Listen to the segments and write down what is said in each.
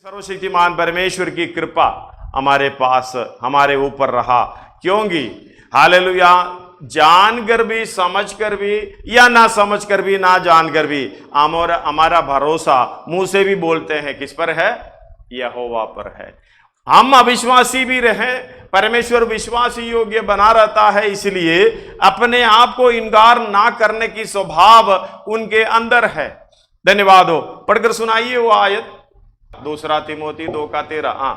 सर्वशक्तिमान परमेश्वर की कृपा हमारे पास हमारे ऊपर रहा, क्योंकि हालेलुया जानकर भी समझकर भी या ना समझकर भी ना जानकर भी हमारा भरोसा मुंह से भी बोलते हैं किस पर है? यहोवा पर है। हम अविश्वासी भी रहे, परमेश्वर विश्वासी योग्य बना रहता है, इसलिए अपने आप को इनकार ना करने की स्वभाव उनके अंदर है। धन्यवाद हो। पढ़कर सुनाइए वो आयत, दूसरा तिमोथी 2:13।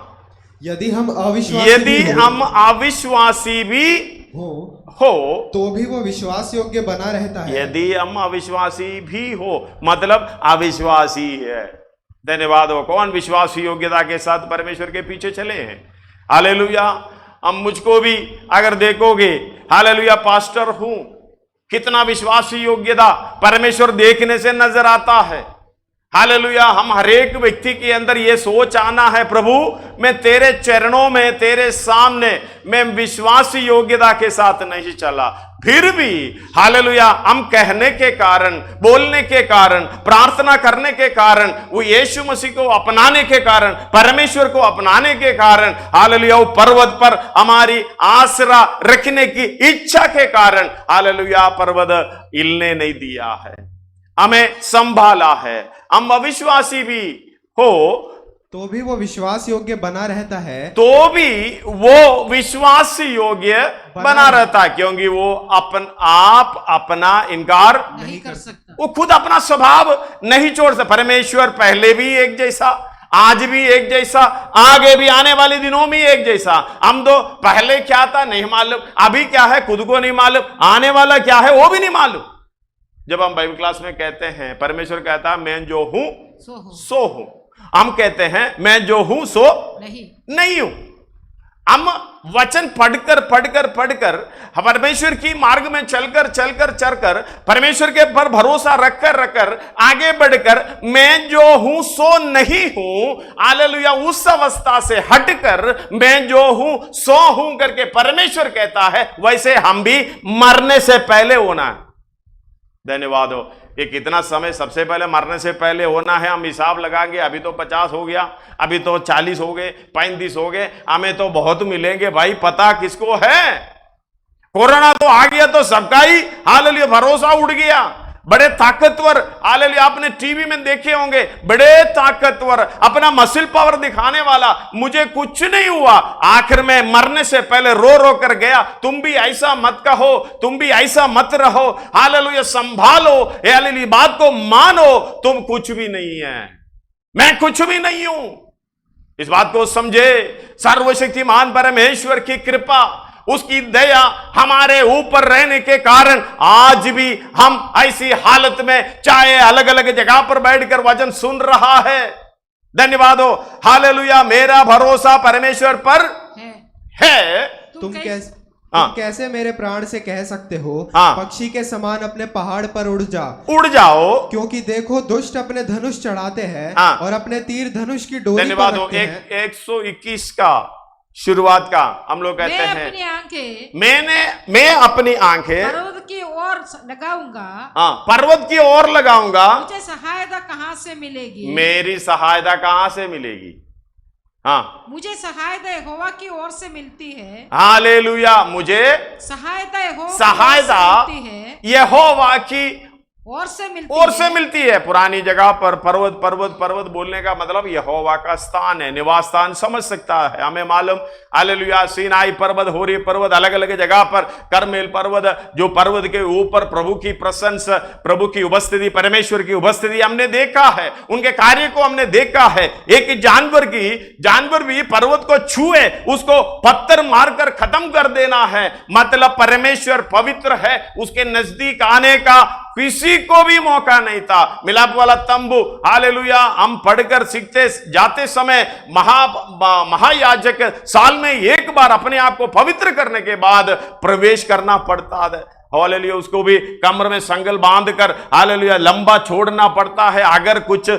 यदि हम अविश्वासी भी हो तो भी वो विश्वास योग्य बना रहता है। यदि हम अविश्वासी भी हो मतलब अविश्वासी है। धन्यवाद हो। कौन विश्वास योग्यता के साथ परमेश्वर के पीछे चले हैं? हालेलुया। हम मुझको भी अगर देखोगे, हालेलुया पास्टर हूं, कितना विश्वासी योग्यता परमेश्वर देखने से नजर आता है। हालेलुया। हम हरेक व्यक्ति के अंदर यह सोच आना है, प्रभु मैं तेरे चरणों में, तेरे सामने मैं विश्वास योग्यता के साथ नहीं चला, फिर भी हालेलुया हम कहने के कारण, बोलने के कारण, प्रार्थना करने के कारण, वो यीशु मसीह को अपनाने के कारण, परमेश्वर को अपनाने के कारण, हालेलुया वो पर्वत पर हमारी आसरा रखने की इच्छा के कारण हालेलुया पर्वत हिलने नहीं दिया है, हमें संभाला है। हम अविश्वासी भी हो तो भी वो विश्वास योग्य बना रहता है, तो भी वो विश्वास योग्य बना रहता है, क्योंकि वो अपना इनकार नहीं कर सकता। वो खुद अपना स्वभाव नहीं छोड़ सकता। परमेश्वर पहले भी एक जैसा, आज भी एक जैसा, आगे भी आने वाले दिनों में एक जैसा। हम तो पहले क्या था नहीं मालूम, अभी क्या है खुद को नहीं मालूम, आने वाला क्या है वो भी नहीं मालूम। जब हम बाइबल क्लास में कहते हैं, परमेश्वर कहता है मैं जो हूं सो हूं, हम कहते हैं मैं जो हूं सो नहीं हूं। हम वचन पढ़कर परमेश्वर की मार्ग में चलकर परमेश्वर के पर भरोसा रखकर आगे बढ़कर मैं जो हूं सो नहीं हूं, हालेलुया उस अवस्था से हटकर मैं जो हूं सो हूं करके परमेश्वर कहता है, वैसे हम भी मरने से पहले होना है। धन्यवाद हो। ये कितना समय सबसे पहले मरने से पहले होना है, हम हिसाब लगाएंगे। अभी तो 50 हो गया, अभी तो 40 हो गए, 35 हो गए, हमें तो बहुत मिलेंगे भाई, पता किसको है? कोरोना तो आ गया तो सबका ही हालेलुया भरोसा उड़ गया। बड़े ताकतवर, हालेलुया आपने टीवी में देखे होंगे, बड़े ताकतवर अपना मसल पावर दिखाने वाला, मुझे कुछ नहीं हुआ, आखिर में मरने से पहले रो कर गया, तुम भी ऐसा मत कहो, तुम भी ऐसा मत रहो, हालेलुया संभालो, हालेलुया बात को मानो, तुम कुछ भी नहीं है, मैं कुछ भी नहीं हूं। इस बात को समझे। सर्वशक्तिमान परमेश्वर की कृपा, उसकी दया हमारे ऊपर रहने के कारण आज भी हम ऐसी हालत में, चाहे अलग अलग जगह पर बैठकर वचन सुन रहा है। धन्यवाद हो। हालेलुया मेरा भरोसा परमेश्वर पर है। तुम कैसे मेरे प्राण से कह सकते हो, पक्षी के समान अपने पहाड़ पर उड़ जाओ, क्योंकि देखो दुष्ट अपने धनुष चढ़ाते हैं और अपने तीर धनुष की डोरी पर रखते हैं। 121 का शुरुआत का हम लोग कहते हैं, मैं अपनी आंखें पर्वत की ओर लगाऊंगा, पर्वत की ओर लगाऊंगा, मुझे सहायता कहां से मिलेगी? मेरी सहायता कहां से मिलेगी? मुझे सहायता यहोवा की ओर से मिलती है। हालेलुया मुझे सहायता यहोवा की और से मिलती है। पुरानी जगह पर पर्वत बोलने का मतलब यहोवा का स्थान है, निवास स्थान समझ सकता है। हमें मालूम हालेलुया सीनाई पर्वत, होरी पर्वत, अलग अलग जगह पर करमेल पर्वत, जो पर्वत के ऊपर प्रभु की प्रशंसा, प्रभु की उपस्थिति, परमेश्वर की उपस्थिति हमने देखा है, उनके कार्य को हमने देखा है। एक जानवर भी पर्वत को छुए उसको पत्थर मारकर खत्म कर देना है, मतलब परमेश्वर पवित्र है, उसके नजदीक आने का किसी को भी मौका नहीं था। मिलाप वाला तंबू, हालेलुया हम पढ़कर सीखते जाते समय महायाजक साल में एक बार अपने आप को पवित्र करने के बाद प्रवेश करना पड़ता है। हालेलुया उसको भी कमर में संगल बांधकर हालेलुया लंबा छोड़ना पड़ता है। अगर कुछ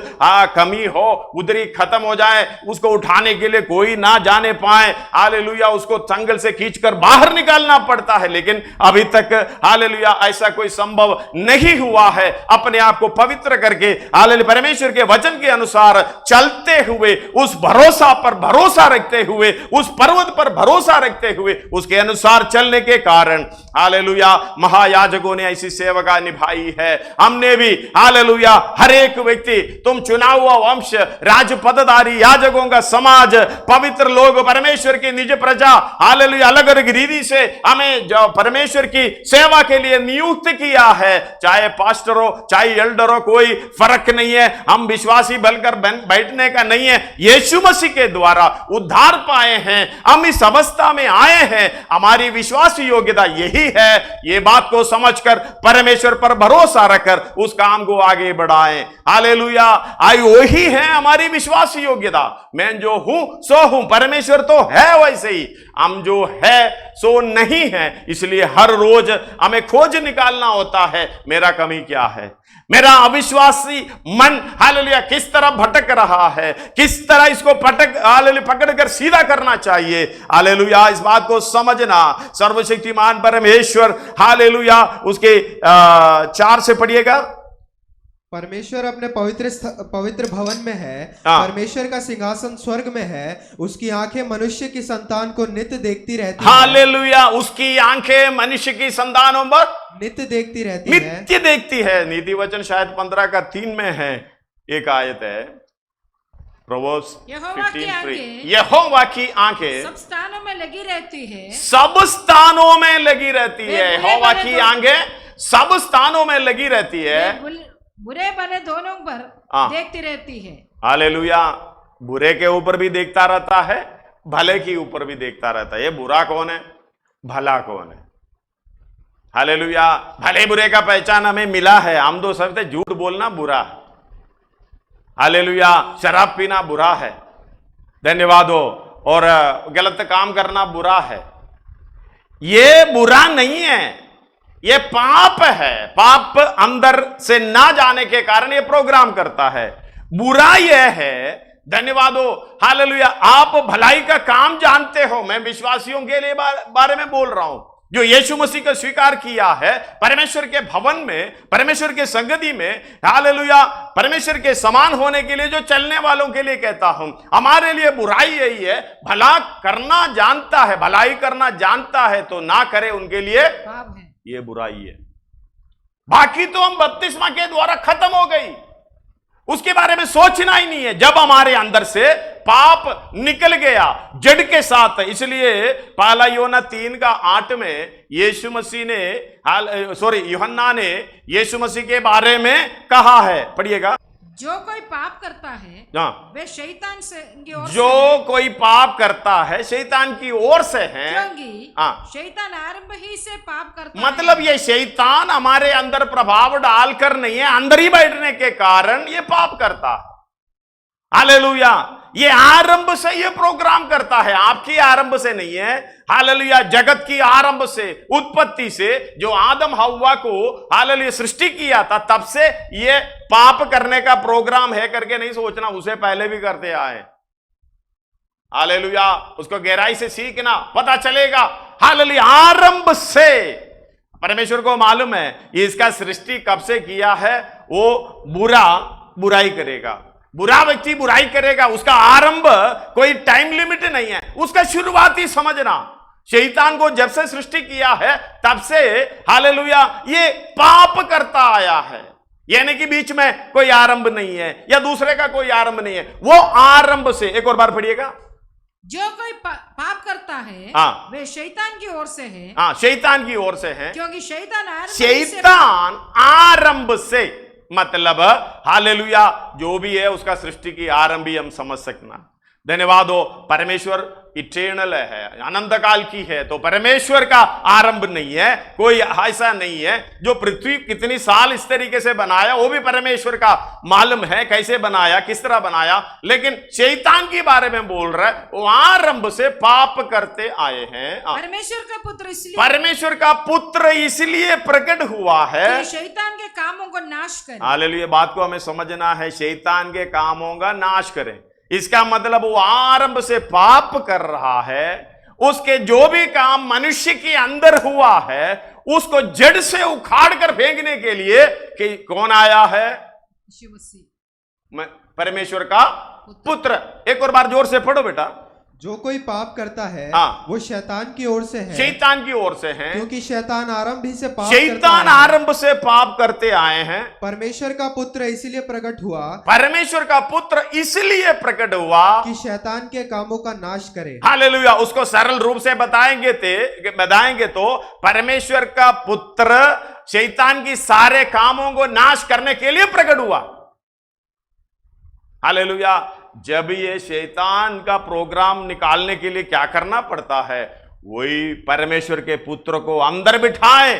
कमी हो, उधरी खत्म हो जाए, उसको उठाने के लिए कोई ना जाने पाए, हालेलुया उसको संगल से खींचकर बाहर निकालना पड़ता है। लेकिन अभी तक हालेलुया ऐसा कोई संभव नहीं हुआ है। अपने आप को पवित्र करके हालेलुया परमेश्वर के वचन के अनुसार चलते हुए, उस भरोसा पर भरोसा रखते हुए, उस पर्वत पर भरोसा रखते हुए उसके अनुसार चलने के कारण हालेलुया महायाजकों ने ऐसी सेवका निभाई है। हमने भी हालेलुया हर एक व्यक्ति, तुम चुना हुआ वंश, राजपदधारी, याजकों का समाज, पवित्र लोग, परमेश्वर की निज प्रजा, हालेलुया अलग अलग रीति से हमें जो परमेश्वर की सेवा के लिए नियुक्त किया है। चाहे पास्टर हो, चाहे एल्डर हो, कोई फर्क नहीं है। हम विश्वासी बनकर बैठने का नहीं है। यीशु मसीह के द्वारा उद्धार पाए हैं, हम इस अवस्था में आए हैं। हमारी विश्वास योग्यता यही है। ये बात को समझकर परमेश्वर पर भरोसा रखकर उस काम को आगे बढ़ाएं। हालेलुया आई वही है हमारी विश्वास योग्यता। मैं जो हूं सो हूं, परमेश्वर तो है वैसे ही, हम जो है सो नहीं है। इसलिए हर रोज हमें खोज निकालना होता है, मेरा कमी क्या है, मेरा अविश्वासी मन हालेलुया किस तरह भटक रहा है, किस तरह इसको हालेलुया पकड़कर सीधा करना चाहिए। हालेलुया इस बात को समझना। सर्वशक्तिमान परमेश्वर हालेलुया उसके 4 से पढ़िएगा। परमेश्वर अपने पवित्र भवन में है, परमेश्वर का सिंहासन स्वर्ग में है, उसकी आंखें मनुष्य की संतान को नित्य देखती रहती है। हालेलुया उसकी आंखें मनुष्य की संतानों पर नित्य देखती रहती है, नित्य देखती है। नीति वचन शायद 15:3 में है, एक आयत है प्रोवर्ब्स 15:3। यहोवा की आंखें सब स्थानों में लगी रहती है, सब स्थानों में लगी रहती है। यहोवा की आंखें सब स्थानों में लगी रहती है, बुरे भले दोनों पर देखती रहती है। हालेलुया बुरे के ऊपर भी देखता रहता है, भले के ऊपर भी देखता रहता है। ये बुरा कौन है, भला कौन है। हालेलुया भले बुरे का पहचान हमें मिला है। हम दो सबसे झूठ बोलना बुरा है, हालेलुया शराब पीना बुरा है, धन्यवाद हो, और गलत काम करना बुरा है। ये बुरा नहीं है, ये पाप है। पाप अंदर से ना जाने के कारण ये प्रोग्राम करता है। बुरा यह है, धन्यवाद हो, हालेलुया आप भलाई का काम जानते हो। मैं विश्वासियों के लिए बारे में बोल रहा हूं जो यीशु मसीह का स्वीकार किया है, परमेश्वर के भवन में, परमेश्वर के संगति में, हालेलुया परमेश्वर के समान होने के लिए जो चलने वालों के लिए कहता हूं। हमारे लिए बुराई यही है, भला करना जानता है, भलाई करना जानता है तो ना करे, उनके लिए पाप है, ये बुराई है। बाकी तो हम बपतिस्मा के द्वारा खत्म हो गई, उसके बारे में सोचना ही नहीं है। जब हमारे अंदर से पाप निकल गया जड़ के साथ, इसलिए पहला यूहन्ना 3:8 में यीशु मसीह ने यूहन्ना ने यीशु मसीह के बारे में कहा है, पढ़िएगा। जो कोई पाप करता है वे शैतान से की ओर जो कोई पाप करता है शैतान की ओर से है, क्योंकि शैतान आरंभ ही से पाप करता मतलब है। ये शैतान हमारे अंदर प्रभाव डालकर नहीं है, अंदर ही बैठने के कारण ये पाप करता है। हालेलुया ये आरंभ से ये प्रोग्राम करता है, आपकी आरंभ से नहीं है। हालेलुया जगत की आरंभ से, उत्पत्ति से, जो आदम हव्वा को हालेलुया सृष्टि किया था, तब से ये पाप करने का प्रोग्राम है करके नहीं सोचना, उसे पहले भी करते आए। हालेलुया उसको गहराई से सीखना, पता चलेगा। हालेलुया आरंभ से परमेश्वर को मालूम है ये इसका सृष्टि कब से किया है। वो बुराई करेगा, बुरा व्यक्ति बुराई करेगा, उसका आरंभ कोई टाइम लिमिट नहीं है, उसका शुरुआती समझना। शैतान को जब से सृष्टि किया है तब से हालेलुया ये पाप करता आया है, यानी कि बीच में कोई आरंभ नहीं है या दूसरे का कोई आरंभ नहीं है, वो आरंभ से। एक और बार पढ़िएगा। जो कोई पाप करता है वे शैतान की ओर से है, शैतान की ओर से है, क्योंकि शैतान आरंभ से मतलब हालेलुया जो भी है उसका सृष्टि की आरंभ ही हम समझ सकना। धन्यवाद हो। परमेश्वर इटर्नल है, अनंत काल की है, तो परमेश्वर का आरंभ नहीं है, कोई ऐसा नहीं है। जो पृथ्वी कितनी साल इस तरीके से बनाया वो भी परमेश्वर का मालूम है, कैसे बनाया, किस तरह बनाया। लेकिन शैतान के बारे में बोल रहा है, वो आरंभ से पाप करते आए हैं। परमेश्वर का पुत्र इसलिए प्रकट हुआ है, शैतान के कामों को नाश करे। हालेलुया। बात को हमें समझना है, शैतान के कामों का नाश करें। इसका मतलब वो आरंभ से पाप कर रहा है, उसके जो भी काम मनुष्य के अंदर हुआ है उसको जड़ से उखाड़ कर फेंकने के लिए कि कौन आया है? परमेश्वर का पुत्र। एक और बार जोर से पढ़ो बेटा। जो कोई पाप करता है वो शैतान की ओर से है, शैतान की ओर से है, क्योंकि शैतान आरंभ ही से पाप शैतान आरंभ से पाप करते आए हैं। परमेश्वर का पुत्र इसलिए प्रकट हुआ, परमेश्वर का पुत्र इसलिए प्रकट हुआ कि शैतान के कामों का नाश करे। हालेलुया। उसको सरल रूप से बताएंगे तो परमेश्वर का पुत्र शैतान की सारे कामों को नाश करने के लिए प्रकट हुआ। हालेलुया। जब ये शैतान का प्रोग्राम निकालने के लिए क्या करना पड़ता है? वही परमेश्वर के पुत्र को अंदर बिठाए।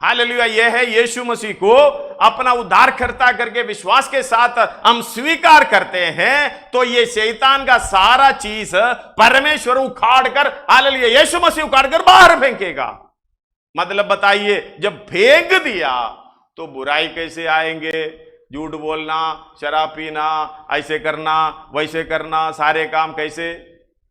हालेलुया। यह है यीशु मसीह को अपना उद्धारकर्ता करके विश्वास के साथ हम स्वीकार करते हैं, तो ये शैतान का सारा चीज परमेश्वर उखाड़ कर, हालेलुया, यीशु मसीह उखाड़ कर बाहर फेंकेगा। मतलब बताइए, जब फेंक दिया तो बुराई कैसे आएंगे? झूठ बोलना, शराब पीना, ऐसे करना, वैसे करना, सारे काम कैसे?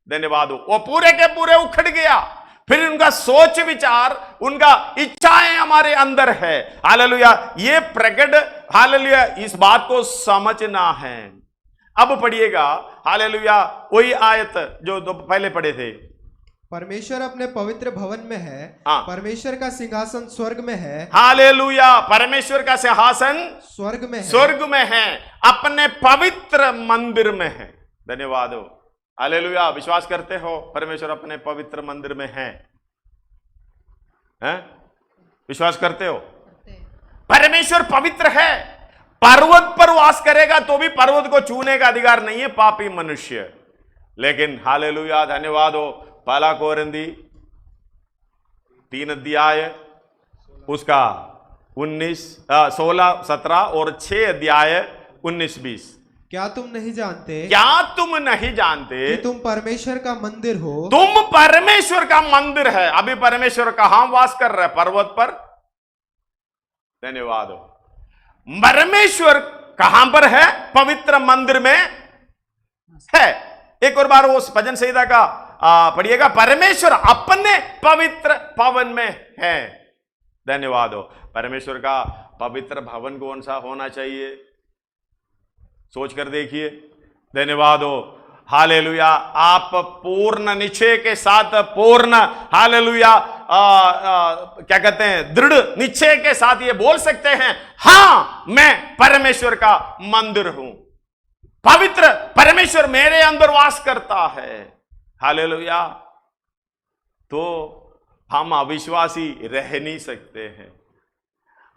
धन्यवाद हो। वो पूरे के पूरे उखड़ गया। फिर उनका सोच विचार, उनका इच्छाएं हमारे अंदर है। हालेलुया। ये प्रकट, हालेलुया, इस बात को समझना है। अब पढ़िएगा, हालेलुया, वही आयत जो पहले पढ़े थे। परमेश्वर अपने पवित्र भवन में है, परमेश्वर का सिंहासन स्वर्ग में है। हालेलुया। परमेश्वर का सिंहासन स्वर्ग में है, अपने पवित्र मंदिर में है। धन्यवाद हो। हालेलुया। विश्वास करते हो परमेश्वर अपने पवित्र मंदिर में है? विश्वास करते हो? परमेश्वर पवित्र है। पर्वत पर वास करेगा तो भी पर्वत को छूने का अधिकार नहीं है पापी मनुष्य। लेकिन हालेलुया, धन्यवाद हो, पहला कोरिन्थी 3 अध्याय उसका 19, 16, 17 और 6 अध्याय 19-20। क्या तुम नहीं जानते कि तुम परमेश्वर का मंदिर हो? तुम परमेश्वर का मंदिर है। अभी परमेश्वर कहां वास कर रहा है? पर्वत पर। धन्यवाद हो। परमेश्वर कहां पर है? पवित्र मंदिर में है। एक और बार वो भजन संहिता का पढ़िएगा। परमेश्वर अपने पवित्र भवन में है। धन्यवाद हो। परमेश्वर का पवित्र भवन कौन सा होना चाहिए? सोच कर देखिए। धन्यवाद हो। हालेलुया। आप पूर्ण निश्चय के साथ, पूर्ण, हालेलुया, क्या कहते हैं, दृढ़ निश्चय के साथ ये बोल सकते हैं, हां, मैं परमेश्वर का मंदिर हूं। पवित्र परमेश्वर मेरे अंदर वास करता है। हालेलुया। तो हम अविश्वासी रह नहीं सकते हैं।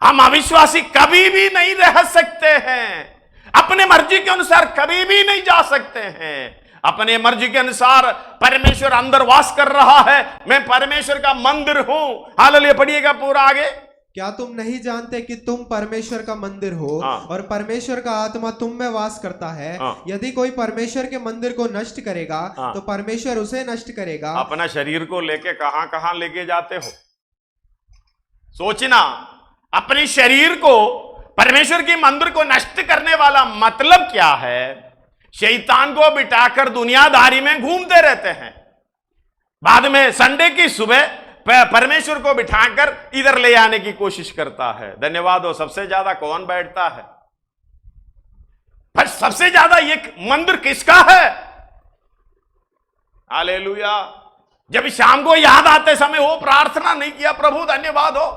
हम अविश्वासी कभी भी नहीं रह सकते हैं। अपने मर्जी के अनुसार कभी भी नहीं जा सकते हैं। अपने मर्जी के अनुसार परमेश्वर अंदर वास कर रहा है। मैं परमेश्वर का मंदिर हूं। हालेलुया। पढ़िएगा पूरा आगे। क्या तुम नहीं जानते कि तुम परमेश्वर का मंदिर हो और परमेश्वर का आत्मा तुम में वास करता है? यदि कोई परमेश्वर के मंदिर को नष्ट करेगा तो परमेश्वर उसे नष्ट करेगा। अपना शरीर को लेके कहां कहां लेके जाते हो? सोचना। अपने शरीर को, परमेश्वर के मंदिर को नष्ट करने वाला मतलब क्या है? शैतान को बिठाकर दुनियादारी में घूमते रहते हैं। बाद में संडे की सुबह परमेश्वर को बिठाकर इधर ले आने की कोशिश करता है। धन्यवाद हो। सबसे ज्यादा कौन बैठता है? पर सबसे ज्यादा ये मंदिर किसका है? हालेलुया। जब शाम को याद आते समय वो प्रार्थना नहीं किया, प्रभु धन्यवाद हो,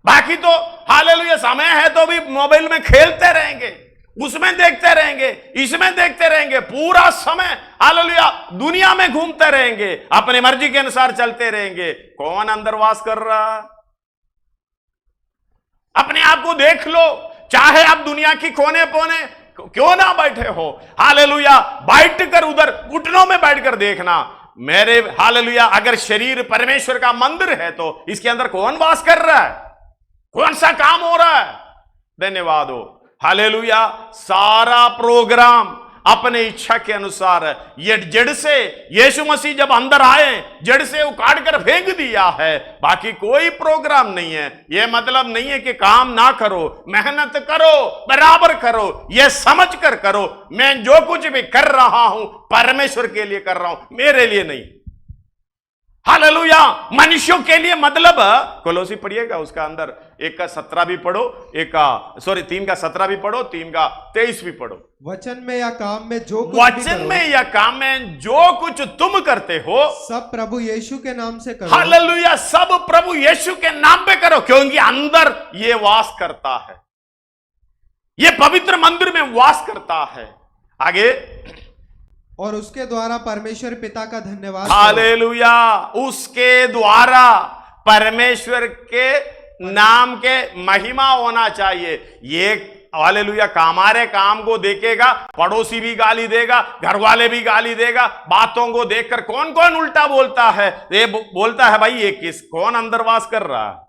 बाकी तो हालेलुया समय है तो भी मोबाइल में खेलते रहेंगे, उसमें देखते रहेंगे, इसमें देखते रहेंगे, पूरा समय हालेलुया दुनिया में घूमते रहेंगे, अपने मर्जी के अनुसार चलते रहेंगे। कौन अंदर वास कर रहा? अपने आप को देख लो। चाहे आप दुनिया की कोने कोने क्यों ना बैठे हो, हालेलुया, बैठ कर उधर घुटनों कर देखना मेरे हालेलुया, अगर शरीर परमेश्वर का मंदिर है तो इसके अंदर कौन वास कर रहा है, कौन सा काम हो रहा है। धन्यवाद हो हालेलुया। सारा प्रोग्राम अपने इच्छा के अनुसार है। ये जड़ से यीशु मसीह जब अंदर आए, जड़ से उखाड़ कर फेंक दिया है, बाकी कोई प्रोग्राम नहीं है। ये मतलब नहीं है कि काम ना करो, मेहनत करो, बराबर करो, ये समझ कर करो मैं जो कुछ भी कर रहा हूं परमेश्वर के लिए कर रहा हूं, मेरे लिए नहीं। हालेलुया। मनुष्यों के लिए मतलब कोलोसी पढ़िएगा, उसका अंदर 1 का 17 भी पढ़ो, 3 का 17 भी पढ़ो, 3 का 23 भी पढ़ो। वचन में या काम में जो कुछ वचन में या काम में जो कुछ तुम करते हो सब प्रभु यीशु के नाम से करो। हालेलुया। सब प्रभु यीशु के नाम पे करो, क्योंकि अंदर ये वास करता है, ये पवित्र मंदिर में वास करता है। आगे, और उसके द्वारा परमेश्वर पिता का धन्यवाद। हालेलुया। उसके द्वारा परमेश्वर के नाम के महिमा होना चाहिए। ये हालेलुया, हमारे काम को देखेगा, पड़ोसी भी गाली देगा, घर वाले भी गाली देगा, बातों को देखकर कौन कौन उल्टा बोलता है। ये बोलता है भाई ये कौन अंदर वास कर रहा है,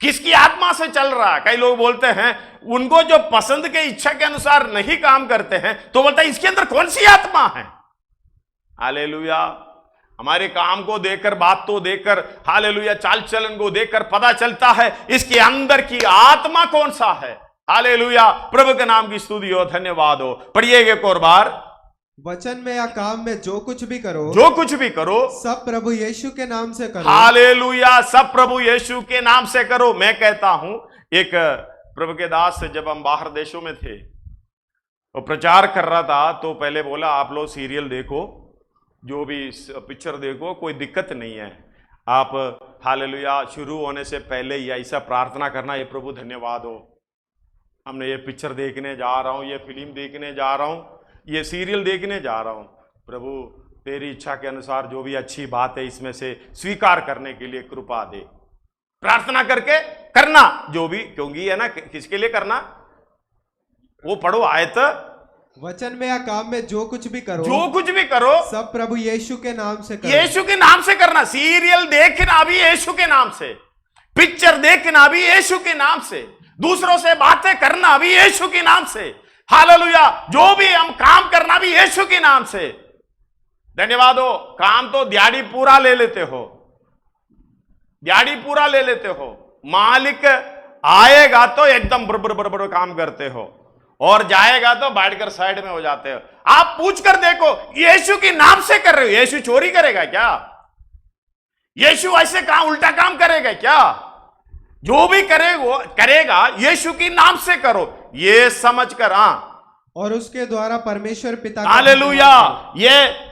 किसकी आत्मा से चल रहा है। कई लोग बोलते हैं उनको जो पसंद के इच्छा के अनुसार नहीं काम करते हैं, तो बोलता है इसके अंदर कौन सी आत्मा है। हालेलुया। हमारे काम को देखकर, बात तो देखकर, हालेलुया, चाल चलन को देखकर पता चलता है इसके अंदर की आत्मा कौन सा है। हालेलुया। प्रभु के नाम की स्तुति हो, धन्यवाद हो। पढ़िएगा एक और बार। वचन में या काम में जो कुछ भी करो, जो कुछ भी करो सब प्रभु यीशु के नाम से करो। हालेलुया। सब प्रभु यीशु के नाम से करो। मैं कहता हूं, एक प्रभु के दास से जब हम बाहर देशों में थे, वो प्रचार कर रहा था, तो पहले बोला आप लोग सीरियल देखो, जो भी पिक्चर देखो, कोई दिक्कत नहीं है। आप हालेलुया शुरू होने से पहले ही ऐसा प्रार्थना करना, ये प्रभु धन्यवाद हो, हमने ये पिक्चर देखने जा रहा हूं, ये फिल्म देखने जा रहा हूं, ये सीरियल देखने जा रहा हूं, प्रभु तेरी इच्छा के अनुसार जो भी अच्छी बात है इसमें से स्वीकार करने के लिए कृपा दे। प्रार्थना करके करना जो भी, क्योंकि है ना, किसके लिए करना, वो पढ़ो आयत। वचन में या काम में जो कुछ भी करो, जो कुछ भी करो सब प्रभु यीशु के नाम से करो। यीशु के नाम से करना। सीरियल देखना भी यीशु के नाम से, पिक्चर देखना भी यीशु के नाम से, दूसरों से बातें करना भी यीशु के नाम से। हालेलुया। जो भी हम काम करना भी यीशु के नाम से। धन्यवाद हो। काम तो दिहाड़ी पूरा ले लेते हो, दिहाड़ी पूरा ले लेते हो, मालिक आएगा तो एकदम बड़बड़ काम करते हो, और जाएगा तो बैठकर साइड में हो जाते हो। आप पूछ कर देखो, यीशु के नाम से कर रहे हो, यीशु चोरी करेगा क्या, यीशु ऐसे काम उल्टा काम करेगा क्या। जो भी करेगा यीशु के नाम से करो, ये समझ कर। और उसके द्वारा परमेश्वर पिता। हालेलुया। ये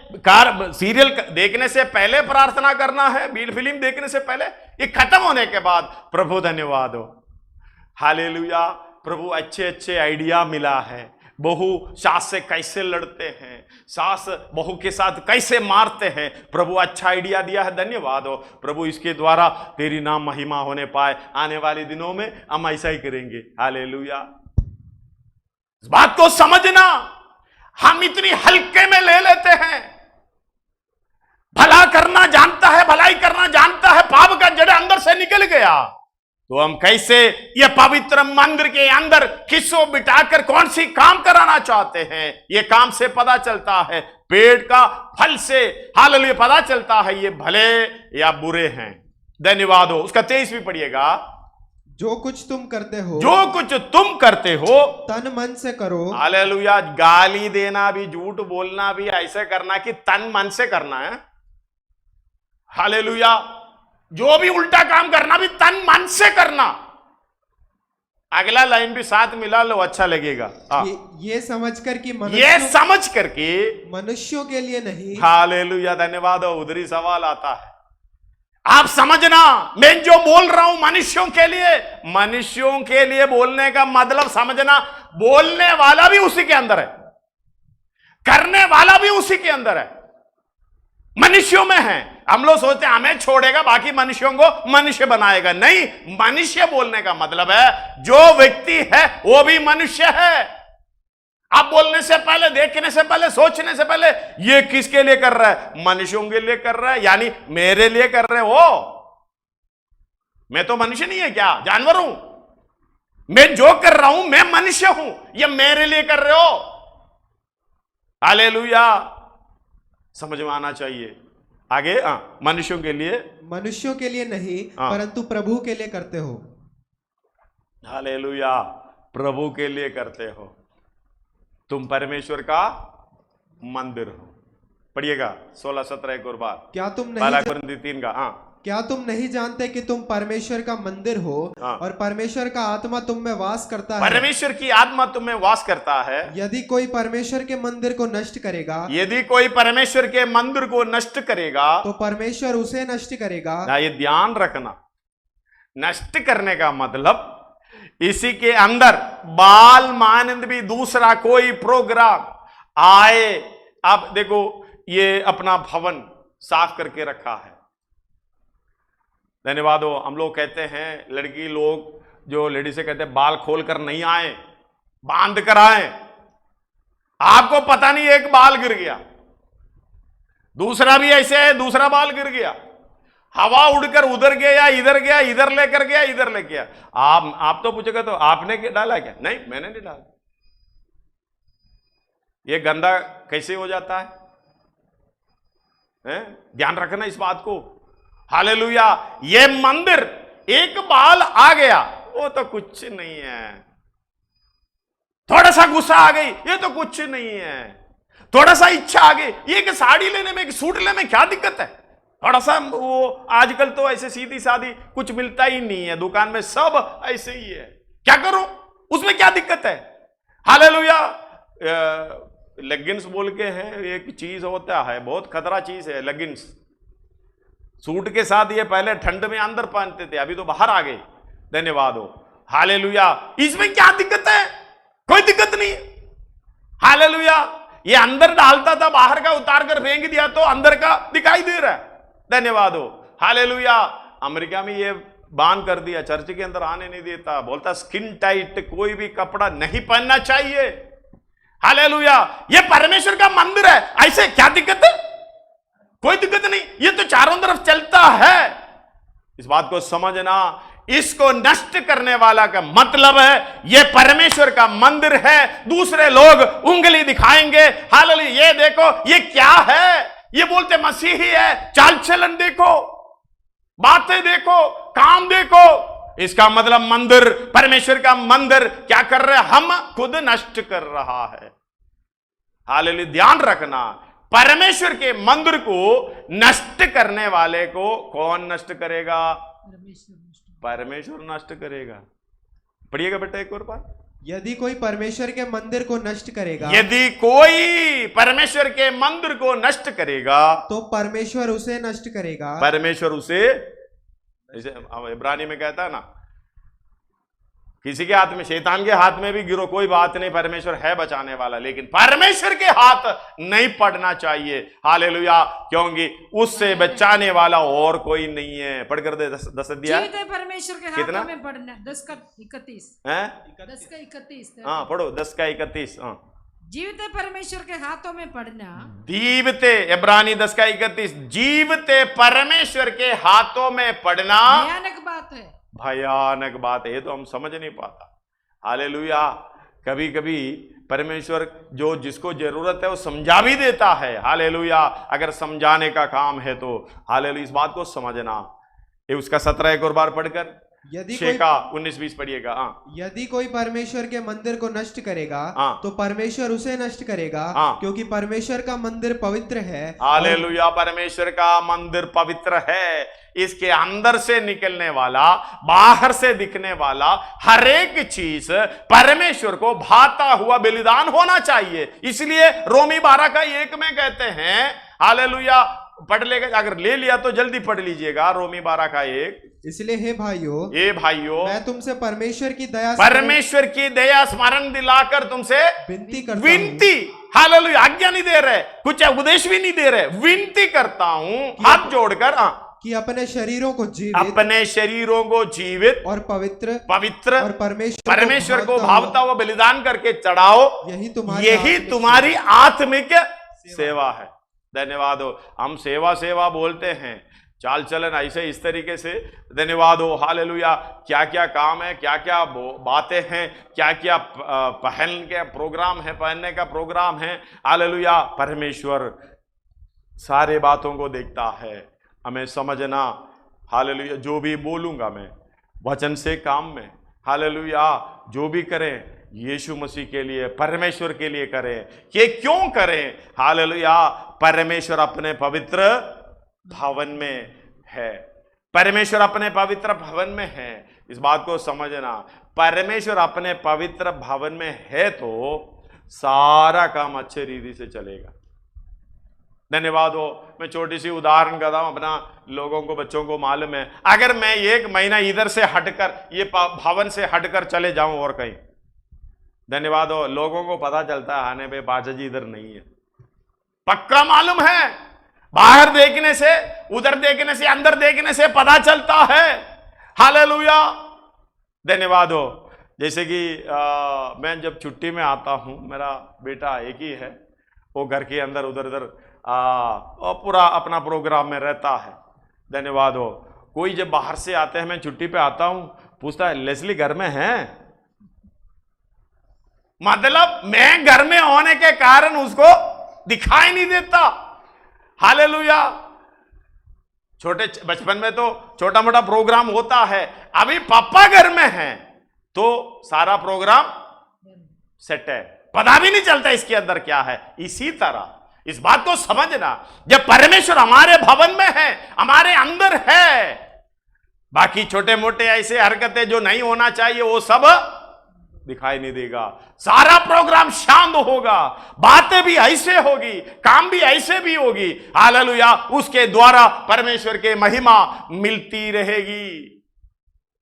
सीरियल देखने से पहले प्रार्थना करना है, फिल्म देखने से पहले, ये खत्म होने के बाद प्रभु धन्यवाद हो। हालेलुया। प्रभु अच्छे अच्छे आइडिया मिला है, बहू सास से कैसे लड़ते हैं, सास बहू के साथ कैसे मारते हैं, प्रभु अच्छा आइडिया दिया है, धन्यवाद हो प्रभु, इसके द्वारा तेरी नाम महिमा होने पाए। आने वाले दिनों में हम ऐसा ही करेंगे। हालेलुया। इस बात को समझना, हम इतनी हल्के में ले लेते हैं। भला करना जानता है, भलाई करना जानता है, पाप का जड़ अंदर से निकल गया, तो हम कैसे ये पवित्र मंदिर के अंदर किसको बिठाकर कौन सी काम कराना चाहते हैं। ये काम से पता चलता है, पेड़ का फल से हालेलुया पता चलता है ये भले या बुरे हैं। धन्यवाद हो। उसका 23 भी पढ़िएगा। जो कुछ तुम करते हो, जो कुछ तुम करते हो तन मन से करो। हालेलुया। गाली देना भी, झूठ बोलना भी ऐसे करना कि तन मन से करना है। हालेलुया। जो भी उल्टा काम करना भी तन मन से करना। अगला लाइन भी साथ मिला लो, अच्छा लगेगा। ये समझकर कि ये समझ करके मनुष्यों के लिए नहीं। हालेलुया। धन्यवाद हो। उधर ही सवाल आता है, आप समझना, मैं जो बोल रहा हूं मनुष्यों के लिए, मनुष्यों के लिए बोलने का मतलब समझना, बोलने वाला भी उसी के अंदर है, करने वाला भी उसी के अंदर है, मनुष्यों में है। हम लोग सोचते हैं हमें छोड़ेगा, बाकी मनुष्यों को मनुष्य बनाएगा। नहीं, मनुष्य बोलने का मतलब है जो व्यक्ति है वो भी मनुष्य है। आप बोलने से पहले, देखने से पहले, सोचने से पहले ये किसके लिए कर रहा है? मनुष्यों के लिए कर रहा है, यानी मेरे लिए कर रहे हो। मैं तो मनुष्य नहीं है क्या? जानवर हूं। मैं जो कर रहा हूं मैं मनुष्य हूं, ये मेरे लिए कर रहे हो। हालेलुया, समझ में आना चाहिए। आगे मनुष्यों के लिए नहीं परंतु प्रभु के लिए करते हो। हालेलुया, प्रभु के लिए करते हो। तुम परमेश्वर का मंदिर हो। पढ़िएगा 16-17 एक और बार। क्या तुम नहीं जानते कि तुम परमेश्वर का मंदिर हो और परमेश्वर का आत्मा तुम में वास करता है? परमेश्वर की आत्मा तुम में वास करता है। यदि कोई परमेश्वर के मंदिर को नष्ट करेगा, तो परमेश्वर उसे नष्ट करेगा। ये ध्यान रखना, नष्ट करने का मतलब इसी के अंदर बाल मानंद भी दूसरा कोई प्रोग्राम आए। अब देखो, ये अपना भवन साफ करके रखा है, धन्यवाद हो। हम लोग कहते हैं, लड़की लोग जो लेडी से कहते हैं बाल खोल कर नहीं आए, बांध कर आए। आपको पता नहीं एक बाल गिर गया, दूसरा भी ऐसे है, दूसरा बाल गिर गया, हवा उड़कर उधर गया, इधर गया, इधर लेकर गया, इधर ले गया। आप तो पूछेगा तो आपने डाला क्या? नहीं, मैंने नहीं डाला। ये गंदा कैसे हो जाता है? ध्यान रखना इस बात को। हालेलुया, ये मंदिर, एक बाल आ गया वो तो कुछ नहीं है, थोड़ा सा गुस्सा आ गई ये तो कुछ नहीं है, थोड़ा सा इच्छा आ गई, एक साड़ी लेने में, एक सूट लेने में क्या दिक्कत है? थोड़ा सा वो आजकल तो ऐसे सीधी सादी कुछ मिलता ही नहीं है दुकान में, सब ऐसे ही है, क्या करूं उसमें क्या दिक्कत है? हालेलुया। लेगिंग्स बोल के है एक चीज होता है, बहुत खतरा चीज है लेगिंग्स। सूट के साथ ये पहले ठंड में अंदर पहनते थे, अभी तो बाहर आ गए, धन्यवाद हो। हालेलुया, इसमें क्या दिक्कत है? कोई दिक्कत नहीं। हालेलुया, ये अंदर डालता था, बाहर का उतार कर फेंक दिया तो अंदर का दिखाई दे रहा है, धन्यवाद हो। हालेलुया, अमेरिका में ये बान कर दिया, चर्च के अंदर आने नहीं देता, बोलता स्किन टाइट कोई भी कपड़ा नहीं पहनना चाहिए। हालेलुया, ये परमेश्वर का मंदिर है, ऐसे क्या दिक्कत है? कोई दिक्कत नहीं, ये तो चारों तरफ चलता है। इस बात को समझना, इसको नष्ट करने वाला का मतलब है ये परमेश्वर का मंदिर है। दूसरे लोग उंगली दिखाएंगे, हालेलुया ये देखो ये क्या है, ये बोलते मसीही है, चाल चलन देखो, बातें देखो, काम देखो, इसका मतलब मंदिर, परमेश्वर का मंदिर क्या कर रहे हैं? हम खुद नष्ट कर रहा है। हालेलुया, ध्यान रखना, परमेश्वर के मंदिर को नष्ट करने वाले को कौन नष्ट करेगा? परमेश्वर नष्ट करेगा। पढ़िएगा बेटा एक और बार। यदि कोई परमेश्वर के मंदिर को नष्ट करेगा, यदि कोई परमेश्वर के मंदिर को नष्ट करेगा तो परमेश्वर उसे नष्ट करेगा। परमेश्वर उसे, जैसे इब्रानी में कहता है ना, किसी के हाथ में, शैतान के हाथ में भी गिरो कोई बात नहीं, परमेश्वर है बचाने वाला, लेकिन परमेश्वर के हाथ नहीं पड़ना चाहिए। हालेलुया, क्योंकि उससे बचाने वाला और कोई नहीं है। पढ़कर दे 10 दिया परमेश्वर के हाथों में पढ़ना, 10 का 31 है, 10 का 31। हाँ पढ़ो, 10 का 31। जीवते परमेश्वर के हाथों में पढ़ना, जीवते, इब्रानी 10 का 31, जीवते परमेश्वर के हाथों में पढ़ना भयानक बात है, भयानक बात है, ये तो हम समझ नहीं पाता। हालेलुया, कभी कभी परमेश्वर जो जिसको जरूरत है वो समझा भी देता है। हालेलुया, अगर समझाने का काम है तो हालेलुया, इस बात को समझना। ये उसका 17 एक और बार पढ़कर, यदि 19-20 पढ़िएगा। यदि कोई परमेश्वर के मंदिर को नष्ट करेगा तो परमेश्वर उसे नष्ट करेगा, क्योंकि परमेश्वर का मंदिर पवित्र है। हालेलुया, परमेश्वर का मंदिर पवित्र है, इसके अंदर से निकलने वाला, बाहर से दिखने वाला हर एक चीज परमेश्वर को भाता हुआ बलिदान होना चाहिए। इसलिए रोमी 12 का 1 में कहते हैं, हालेलुया, पढ़ लेगा, अगर ले लिया तो जल्दी पढ़ लीजिएगा, रोमी 12 का 1। इसलिए हे भाइयों, मैं तुमसे परमेश्वर की दया स्मरण दिलाकर तुमसे विनती, हालेलुया, आज्ञा नहीं दे रहे, कुछ उपदेश भी नहीं दे रहे, विनती करता हूं हाथ जोड़कर कि अपने शरीरों को जीवित, अपने शरीरों को जीवित और पवित्र और परमेश्वर को भावता हुआ बलिदान करके चढ़ाओ, यही तुम्हारी आत्मिक सेवा है। धन्यवाद हो। हम सेवा बोलते हैं, चाल चलन ऐसे इस तरीके से। धन्यवाद हो, हालेलुया। क्या क्या काम है, क्या क्या बातें हैं, क्या क्या पहन के प्रोग्राम है, पहनने का प्रोग्राम है। हालेलुया। परमेश्वर सारे बातों को देखता है, हमें समझना। हालेलुया। जो भी बोलूंगा मैं वचन से काम में, हालेलुया, जो भी करें यीशु मसीह के लिए, परमेश्वर के लिए करें। ये क्यों करें? हालेलुया। परमेश्वर अपने पवित्र भवन में है। परमेश्वर अपने पवित्र भवन में है। इस बात को समझना। परमेश्वर अपने पवित्र भवन में है तो सारा काम अच्छे रीति से चलेगा। धन्यवाद हो। मैं छोटी सी उदाहरण करता हूं अपना, लोगों को, बच्चों को मालूम है, अगर मैं 1 महीना इधर से हटकर, ये भवन से हटकर चले जाऊं और कहीं, धन्यवाद हो, लोगों को पता चलता है आने पे बाजा जी इधर नहीं है। पक्का मालूम है, बाहर देखने से, उधर देखने से, अंदर देखने से पता चलता है। हालेलुया। धन्यवाद हो। जैसे कि मैं जब छुट्टी में आता हूं, मेरा बेटा एक ही है, वो घर के अंदर उधर उधर पूरा अपना प्रोग्राम में रहता है। धन्यवाद हो। कोई जब बाहर से आते हैं, मैं छुट्टी पे आता हूं, पूछता है लेस्ली घर में है? मतलब मैं घर में होने के कारण उसको दिखाई नहीं देता। हालेलुया। छोटे बचपन में तो छोटा मोटा प्रोग्राम होता है, अभी पापा घर में है तो सारा प्रोग्राम सेट है, पता भी नहीं चलता इसके अंदर क्या है। इसी तरह इस बात को समझना, जब परमेश्वर हमारे भवन में है, हमारे अंदर है, बाकी छोटे मोटे ऐसे हरकतें जो नहीं होना चाहिए वो सब दिखाई नहीं देगा। सारा प्रोग्राम शांत होगा, बातें भी ऐसे होगी, काम भी ऐसे भी होगी। हालेलुया। उसके द्वारा परमेश्वर के महिमा मिलती रहेगी।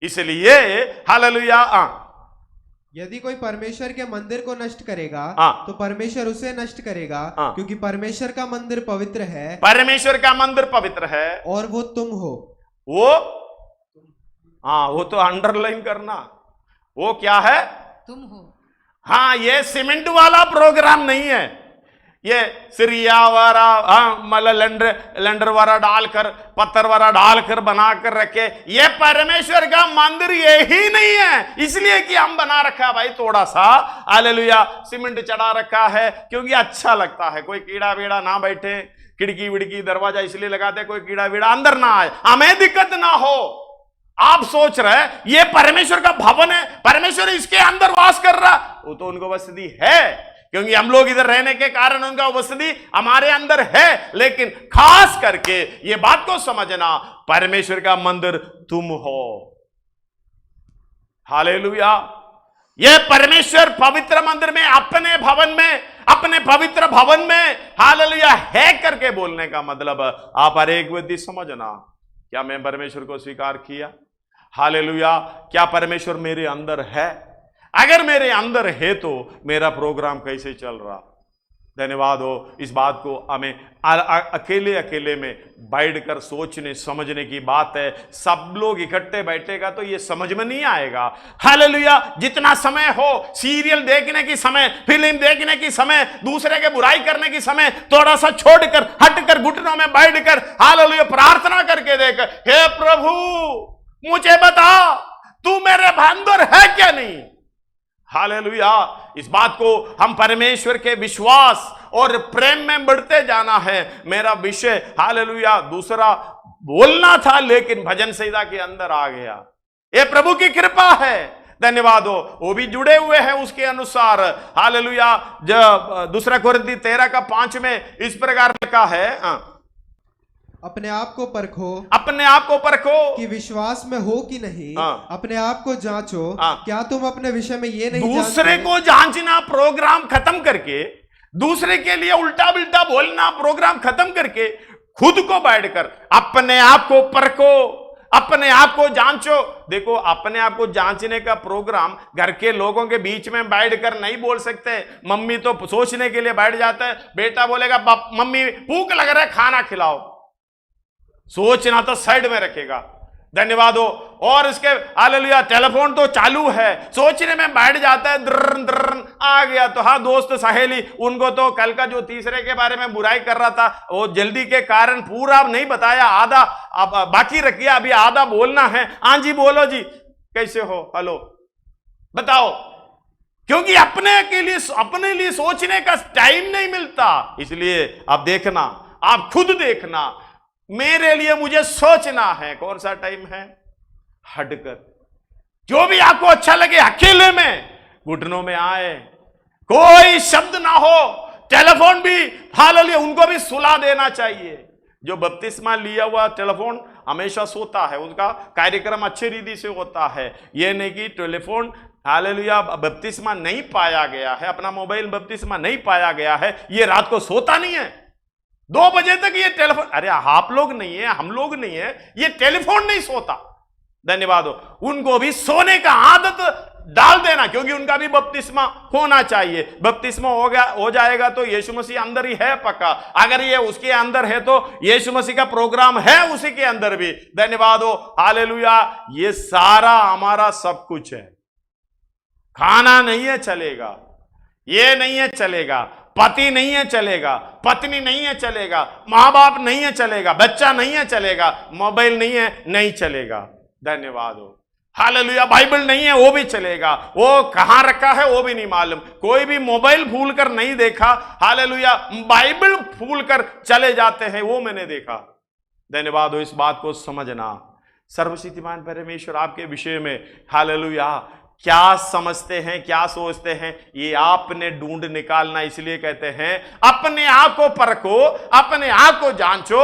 इसलिए हालेलुया। यदि कोई परमेश्वर के मंदिर को नष्ट करेगा तो परमेश्वर उसे नष्ट करेगा, क्योंकि परमेश्वर का मंदिर पवित्र है। परमेश्वर का मंदिर पवित्र है और वो तुम हो। वो तो अंडरलाइन करना, वो क्या है? तुम हो। हाँ, ये सीमेंट वाला प्रोग्राम नहीं है, ये सिरिया वाला, मतलब लंडर वाला डालकर, पत्थर वाला डालकर बनाकर रखे। ये परमेश्वर का मंदिर यही नहीं है, इसलिए कि हम बना रखा है भाई थोड़ा सा, हालेलुया, सीमेंट चढ़ा रखा है क्योंकि अच्छा लगता है, कोई कीड़ा वीड़ा ना बैठे, खिड़की विड़की दरवाजा इसलिए लगाते कोई कीड़ा वीड़ा अंदर ना आए, हमें दिक्कत ना हो। आप सोच रहे ये परमेश्वर का भवन है, परमेश्वर इसके अंदर वास कर रहा, वो तो उनको वसती है क्योंकि हम लोग इधर रहने के कारण उनका वसती हमारे अंदर है। लेकिन खास करके ये बात को समझना, परमेश्वर का मंदिर तुम हो। हालेलुया। ये परमेश्वर पवित्र मंदिर में, अपने भवन में, अपने पवित्र भवन में, हालेलुया, है करके बोलने का मतलब आप हर एक व्यक्ति समझना, क्या मैं परमेश्वर को स्वीकार किया? हालेलुया। क्या परमेश्वर मेरे अंदर है? अगर मेरे अंदर है तो मेरा प्रोग्राम कैसे चल रहा? धन्यवाद हो। इस बात को हमें अकेले अकेले में बैठकर सोचने समझने की बात है। सब लोग इकट्ठे बैठेगा तो ये समझ में नहीं आएगा। हालेलुया। जितना समय हो, सीरियल देखने की समय, फिल्म देखने की समय, दूसरे के बुराई करने की समय, थोड़ा सा छोड़कर, हटकर, घुटनों में बैठकर, हालेलुया, प्रार्थना करके देख, हे प्रभु मुझे बता तू मेरे अंदर है क्या नहीं। हालेलुया। इस बात को हम परमेश्वर के विश्वास और प्रेम में बढ़ते जाना है। मेरा विषय हालेलुया दूसरा बोलना था, लेकिन भजन संहिता के अंदर आ गया। ये प्रभु की कृपा है। धन्यवाद हो। वो भी जुड़े हुए हैं उसके अनुसार। हालेलुया। जब 2 कोरिन्थी 13:5 में इस प्रकार लिखा है, अपने आप को परखो, अपने आप को परखो कि विश्वास में हो कि नहीं। अपने आप को जांचो, क्या तुम अपने विषय में ये नहीं दूसरे को जांचना प्रोग्राम खत्म करके, दूसरे के लिए उल्टा बिल्टा बोलना प्रोग्राम खत्म करके, खुद को बैठकर अपने आप को परखो, अपने आप को जांचो। देखो, अपने आप को जांचने का प्रोग्राम घर के लोगों के बीच में बैठकर नहीं बोल सकते। मम्मी तो सोचने के लिए बैठ जाता है, बेटा बोलेगा मम्मी भूख लग रहा है खाना खिलाओ, सोचना तो साइड में रखेगा। धन्यवाद हो। और इसके हालेलुया टेलीफोन तो चालू है, सोचने में बैठ जाता है, द्रन द्रन आ गया तो हाँ दोस्त सहेली, उनको तो कल का जो तीसरे के बारे में बुराई कर रहा था वो जल्दी के कारण पूरा नहीं बताया, आधा अब बाकी रख गया, अभी आधा बोलना है। हाँ जी बोलो जी, कैसे हो, हेलो बताओ, क्योंकि अपने लिए सोचने का टाइम नहीं मिलता। इसलिए आप देखना, आप खुद देखना, मेरे लिए मुझे सोचना है कौन सा टाइम है, हटकर जो भी आपको अच्छा लगे, अकेले में घुटनों में आए, कोई शब्द ना हो, टेलीफोन भी हालेलुया उनको भी सुला देना चाहिए। जो बपतिस्मा लिया हुआ टेलीफोन हमेशा सोता है, उसका कार्यक्रम अच्छे रीति से होता है। यह नहीं कि टेलीफोन हालेलुया बपतिस्मा नहीं पाया गया है, अपना मोबाइल बपतिस्मा नहीं पाया गया है, ये रात को सोता नहीं है 2 बजे तक ये टेलीफोन, अरे आप लोग नहीं है, हम लोग नहीं है, ये टेलीफोन नहीं सोता। धन्यवाद हो। उनको भी सोने का आदत डाल देना, क्योंकि उनका भी बपतिस्मा होना चाहिए। बपतिस्मा हो जाएगा तो यीशु मसीह अंदर ही है पक्का। अगर ये उसके अंदर है तो यीशु मसीह का प्रोग्राम है उसी के अंदर भी। धन्यवाद हो, हालेलुया। ये सारा हमारा सब कुछ है। खाना नहीं है चलेगा, ये नहीं है चलेगा, पति नहीं है चलेगा, पत्नी नहीं है चलेगा, मां बाप नहीं है चलेगा, बच्चा नहीं है चलेगा, मोबाइल नहीं है नहीं चलेगा। धन्यवाद हो, हालेलुया। बाइबल नहीं है वो भी चलेगा, वो कहां रखा है वो भी नहीं मालूम। कोई भी मोबाइल भूल कर नहीं देखा, हालेलुया, बाइबल भूल कर चले जाते हैं, वो मैंने देखा। धन्यवाद हो। इस बात को समझना, सर्वशक्तिमान परमेश्वर आपके विषय में हालेलुया क्या समझते हैं, क्या सोचते हैं, ये आपने ढूंढ निकालना। इसलिए कहते हैं अपने आप को परखो, अपने आप को जांचो।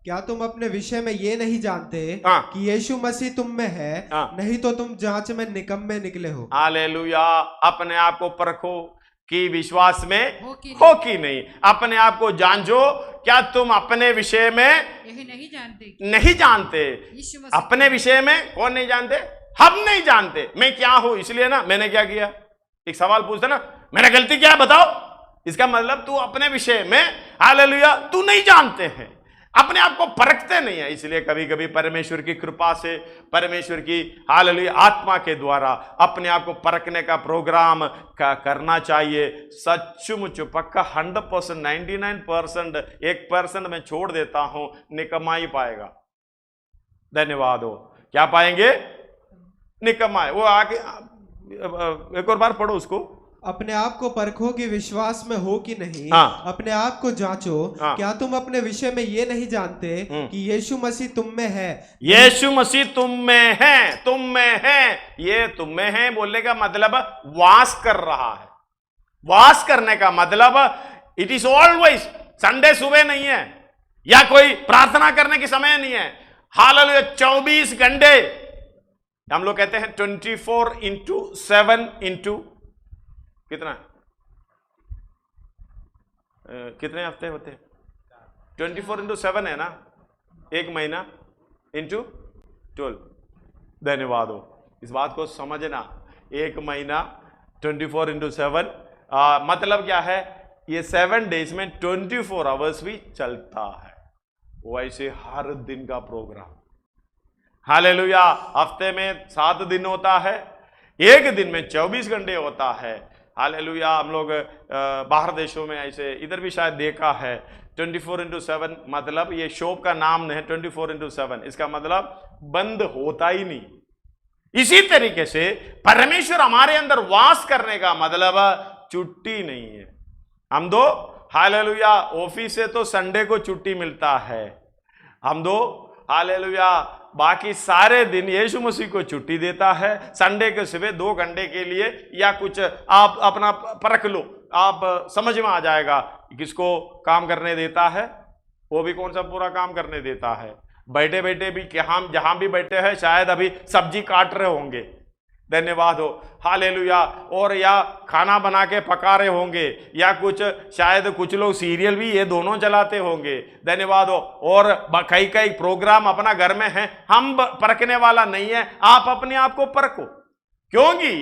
क्या तुम अपने विषय में ये नहीं जानते कि यीशु मसीह तुम में है, नहीं तो तुम जांच में निकम्मे निकले हो। हालेलुया। अपने आप को परखो कि विश्वास में हो कि नहीं। अपने आप को जांचो, क्या तुम अपने विषय में यही नहीं जानते। अपने विषय में कौन नहीं जानते? हम नहीं जानते मैं क्या हूं। इसलिए ना मैंने क्या किया, एक सवाल पूछता ना, मेरा गलती क्या है बताओ। इसका मतलब तू अपने विषय में हालेलुया तू नहीं जानते हैं, अपने आप को परखते नहीं है। इसलिए कभी कभी परमेश्वर की कृपा से, परमेश्वर की हालेलुया आत्मा के द्वारा अपने आप को परखने का प्रोग्राम करना चाहिए। सचमुच पक्का 100%, 99%, 1% मैं छोड़ देता हूं, निकम्मा ही पाएगा। धन्यवाद हो। क्या पाएंगे? निकम्मा। वो आगे एक और बार पढ़ो उसको। अपने आप को परखो कि विश्वास में हो कि नहीं। अपने आप को जांचो। क्या तुम अपने विषय में ये नहीं जानते कि यीशु मसीह तुम में है। यीशु मसीह तुम में है, तुम में है। ये तुम में है बोलने का मतलब वास कर रहा है। वास करने का मतलब इट इज ऑलवेज। संडे सुबह नहीं है या कोई प्रार्थना करने के समय नहीं है। हालेलुया 24 घंटे हम लोग कहते हैं 24/7 इंटू कितना, कितने हफ्ते होते हैं? 24/7 है ना, एक महीना इंटू 12। धन्यवाद हो। इस बात को समझना, एक महीना 24/7 मतलब क्या है, ये 7 डेज में 24 आवर्स भी चलता है। वैसे हर दिन का प्रोग्राम हालेलुया हफ्ते में 7 दिन होता है, एक दिन में 24 घंटे होता है। हालेलुया। हम लोग बाहर देशों में ऐसे, इधर भी शायद देखा है 24/7 मतलब ये शॉप का नाम नहीं है 24/7, इसका मतलब बंद होता ही नहीं। इसी तरीके से परमेश्वर हमारे अंदर वास करने का मतलब छुट्टी नहीं है। हम दो हालेलुया ऑफिस से तो संडे को छुट्टी मिलता है, हम दो हालेलुया बाकी सारे दिन यीशु मसीह को छुट्टी देता है। संडे के सुबह 2 घंटे के लिए या कुछ आप अपना परख लो, आप समझ में आ जाएगा किसको काम करने देता है, वो भी कौन सा पूरा काम करने देता है। बैठे बैठे भी हम जहां भी बैठे हैं शायद अभी सब्जी काट रहे होंगे। धन्यवाद हो। हालेलुया। और या खाना बना के पका रहे होंगे, या कुछ शायद कुछ लोग सीरियल भी ये दोनों चलाते होंगे। धन्यवाद हो। और कई कई प्रोग्राम अपना घर में है, हम परखने वाला नहीं है। आप अपने आप को परखो, क्योंकि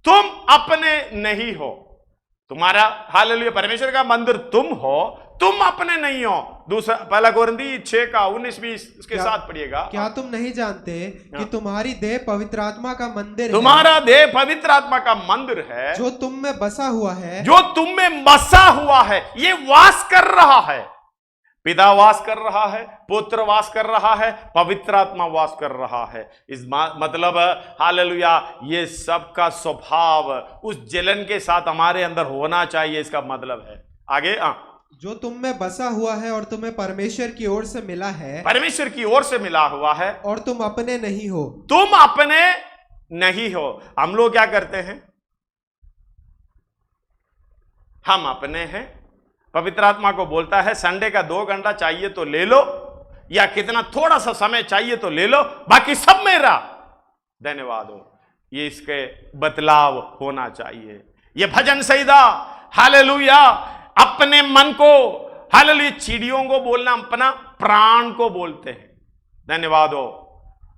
तुम अपने नहीं हो। तुम्हारा हालेलुया परमेश्वर का मंदिर तुम हो, तुम अपने नहीं हो। दूसरा पहला कोरिन्थी 6 का 19-20 उसके साथ पढ़िएगा। क्या तुम नहीं जानते कि तुम्हारी देह पवित्र आत्मा का मंदिर है, तुम्हारा देह पवित्र आत्मा का मंदिर है, जो तुम में बसा हुआ है, जो तुम में बसा हुआ है। ये वास कर रहा है, पिता वास कर रहा है, पुत्र वास कर रहा है, पवित्र आत्मा वास कर रहा है। इस मतलब हालेलुया, ये सबका स्वभाव उस जलन के साथ हमारे अंदर होना चाहिए, इसका मतलब है। आगे जो तुम में बसा हुआ है और तुम्हें परमेश्वर की ओर से मिला है, परमेश्वर की ओर से मिला हुआ है, और तुम अपने नहीं हो। तुम अपने नहीं हो। हम लोग क्या करते हैं? हम अपने हैं। पवित्र आत्मा को बोलता है संडे का 2 घंटा चाहिए तो ले लो, या कितना थोड़ा सा समय चाहिए तो ले लो, बाकी सब मेरा। धन्यवाद हो। ये इसके बदलाव होना चाहिए। ये भजन सईदा हालेलुया अपने मन को, हालेलुया चिड़ियों को बोलना अपना प्राण को बोलते हैं। धन्यवाद हो।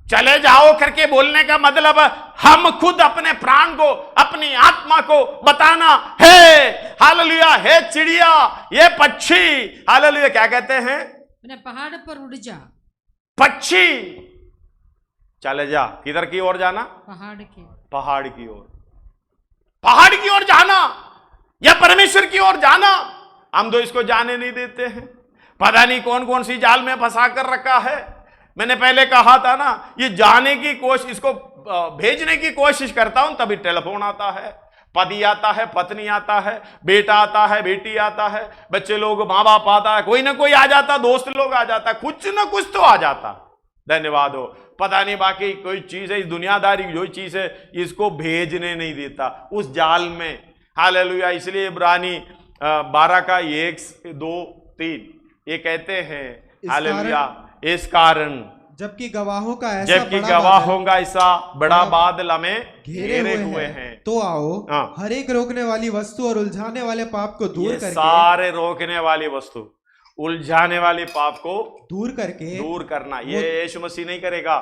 चले जाओ करके बोलने का मतलब हम खुद अपने प्राण को, अपनी आत्मा को बताना है। हालेलुया, हे चिड़िया, ये पक्षी, हालेलुया क्या कहते हैं? मैंने पहाड़ पर उड़ जा। पक्षी चले जा, किधर की ओर जाना? पहाड़ की, पहाड़ की ओर, पहाड़ की ओर जाना या परमेश्वर की ओर जाना। हम तो इसको जाने नहीं देते हैं। पता नहीं कौन कौन सी जाल में फंसा कर रखा है। मैंने पहले कहा था ना, ये जाने की कोशिश, इसको भेजने की कोशिश करता हूं तभी टेलीफोन आता है, पति आता है, पत्नी आता है, बेटा आता है, बेटी आता है, बच्चे लोग, माँ बाप आता है, कोई ना कोई आ जाता, दोस्त लोग आ जाता, कुछ ना कुछ तो आ जाता। धन्यवाद हो। पता नहीं बाकी कोई चीज है, इस दुनियादारी जो चीज है इसको भेजने नहीं देता उस जाल में। हालेलुया। इसलिए इब्रानी 12 का 1, 2, 3 ये कहते हैं हालेलुया, इस कारण जबकि गवाहों का ऐसा बड़ा बादल हमें घेरे हुए हैं, तो आओ हर एक रोकने वाली वस्तु और उलझाने वाले पाप को दूर करके, सारे रोकने वाली वस्तु, उलझाने वाली पाप को दूर करना। ये यीशु मसीह नहीं करेगा,